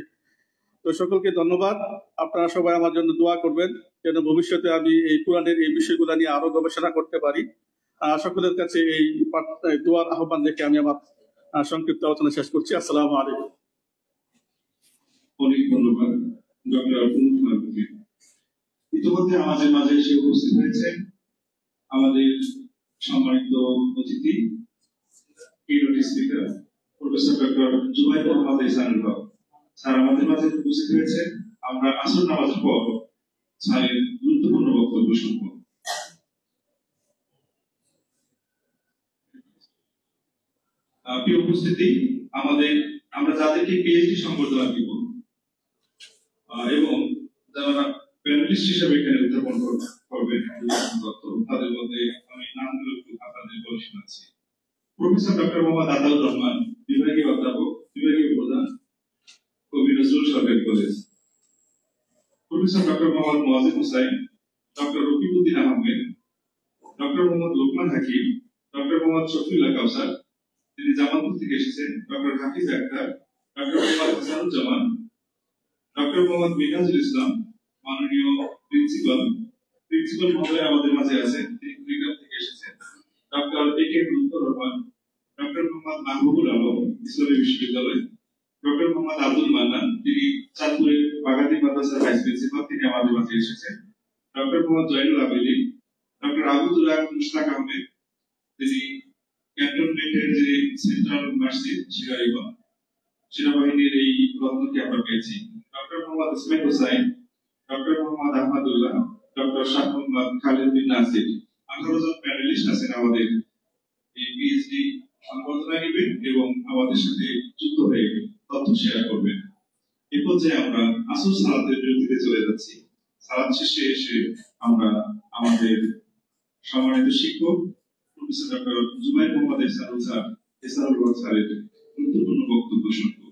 তো সকলকে ধন্যবাদ। আপনারা সবাই আমার জন্য দোয়া করবেন যেন ভবিষ্যতে আমি এই কোরআনের এই বিষয়গুলো নিয়ে আরো গবেষণা করতে পারি। সকলের কাছে এই দোয়ার আহ্বান রেখে আমি আমার সংক্ষিপ্ত আলোচনা শেষ করছি। আসসালামু আলাইকুম। অনেক ধন্যবাদ ডক্টর আব্দুল মুতাওয়াক্কিল। ইতিমধ্যে আমাদের মাঝে এসে উপস্থিত হয়েছেন আমাদের সম্মানিত অতিথি, cute speaker professor doctor Jubair Mohammad Ihsanul Haque sir আমাদের মাঝে উপস্থিত হয়েছেন। আমরা আসর নামাজের পর স্যারের গুরুত্বপূর্ণ বক্তব্য শুনব। প্রিয় উপস্থিতি, আমরা যাদেরকে পিএইচডি সম্বর্ধনা দিব এবং যারা প্যানেলিস্ট হিসেবে এখানে উত্থাপন করবেন তাদের মধ্যে আমি নামগুলো আপনাদের বলে শোনাচ্ছি। প্রফেসর ডক্টর মোহাম্মদ আতাউর রহমান, বিভাগীয় অধ্যাপক, বিভাগীয় প্রধান, Kabi Nazrul Sarkari college. Professor doctor Mohammad Moazzem Hossain, doctor Rakibuddin Ahmed, doctor Mohammad Lokman Hakim, doctor Mohammad Shafiullah Kawsar, তিনি জামালপুর থেকে এসেছেন, doctor Hafiz Akhtar, doctor Mohammad Hasanuzzaman, doctor Mohammad Minhajul Islam, মাননীয় প্রিন্সিপাল মহোদয় আমাদের মাঝে আছেন, তিনি কুড়িগ্রাম থেকে এসেছেন, doctor A K Lutfur Rahman, doctor Mohammad Mahbubul Alam, Islami Bishwabidyalay, doctor Mohammad Abdul Mannan, তিনি চাঁদপুরের বাগাতি মাদ্রাসার ভাইস প্রিন্সিপাল, তিনি আমাদের মাঝে এসেছেন, ডক্টর মোহাম্মদ জয়নুল আবেদিন, ডক্টর আবুদুল্লাহ মুশতাক আহমেদ, তিনি ক্যান্টনমেন্টের যে সেন্ট্রাল মার্সিদ সেনাবাহিনীর এই রত্নকে আমরা পেয়েছি, doctor Mohammad Ismail Hossain, doctor Mohammad Ahmadullah, doctor Shah Mohammad Khalid Bin Nasir. 18 জন প্যানেলিস্ট আছেন আমাদের এই পিএইচডি সম্বর্ধনা নেবেন এবং আমাদের সাথে যুক্ত হয়ে তথ্য শেয়ার করবেন। এ পর্যায়ে আমরা আসর সালাতের বিরতিতে চলে যাচ্ছি। সালাত শেষে এসে আমরা আমাদের সম্মানিত শিক্ষক প্রফেসর ডক্টর জুবাইর মোহাম্মদ ইহসানুল হক স্যারের গুরুত্বপূর্ণ বক্তব্য শুনব।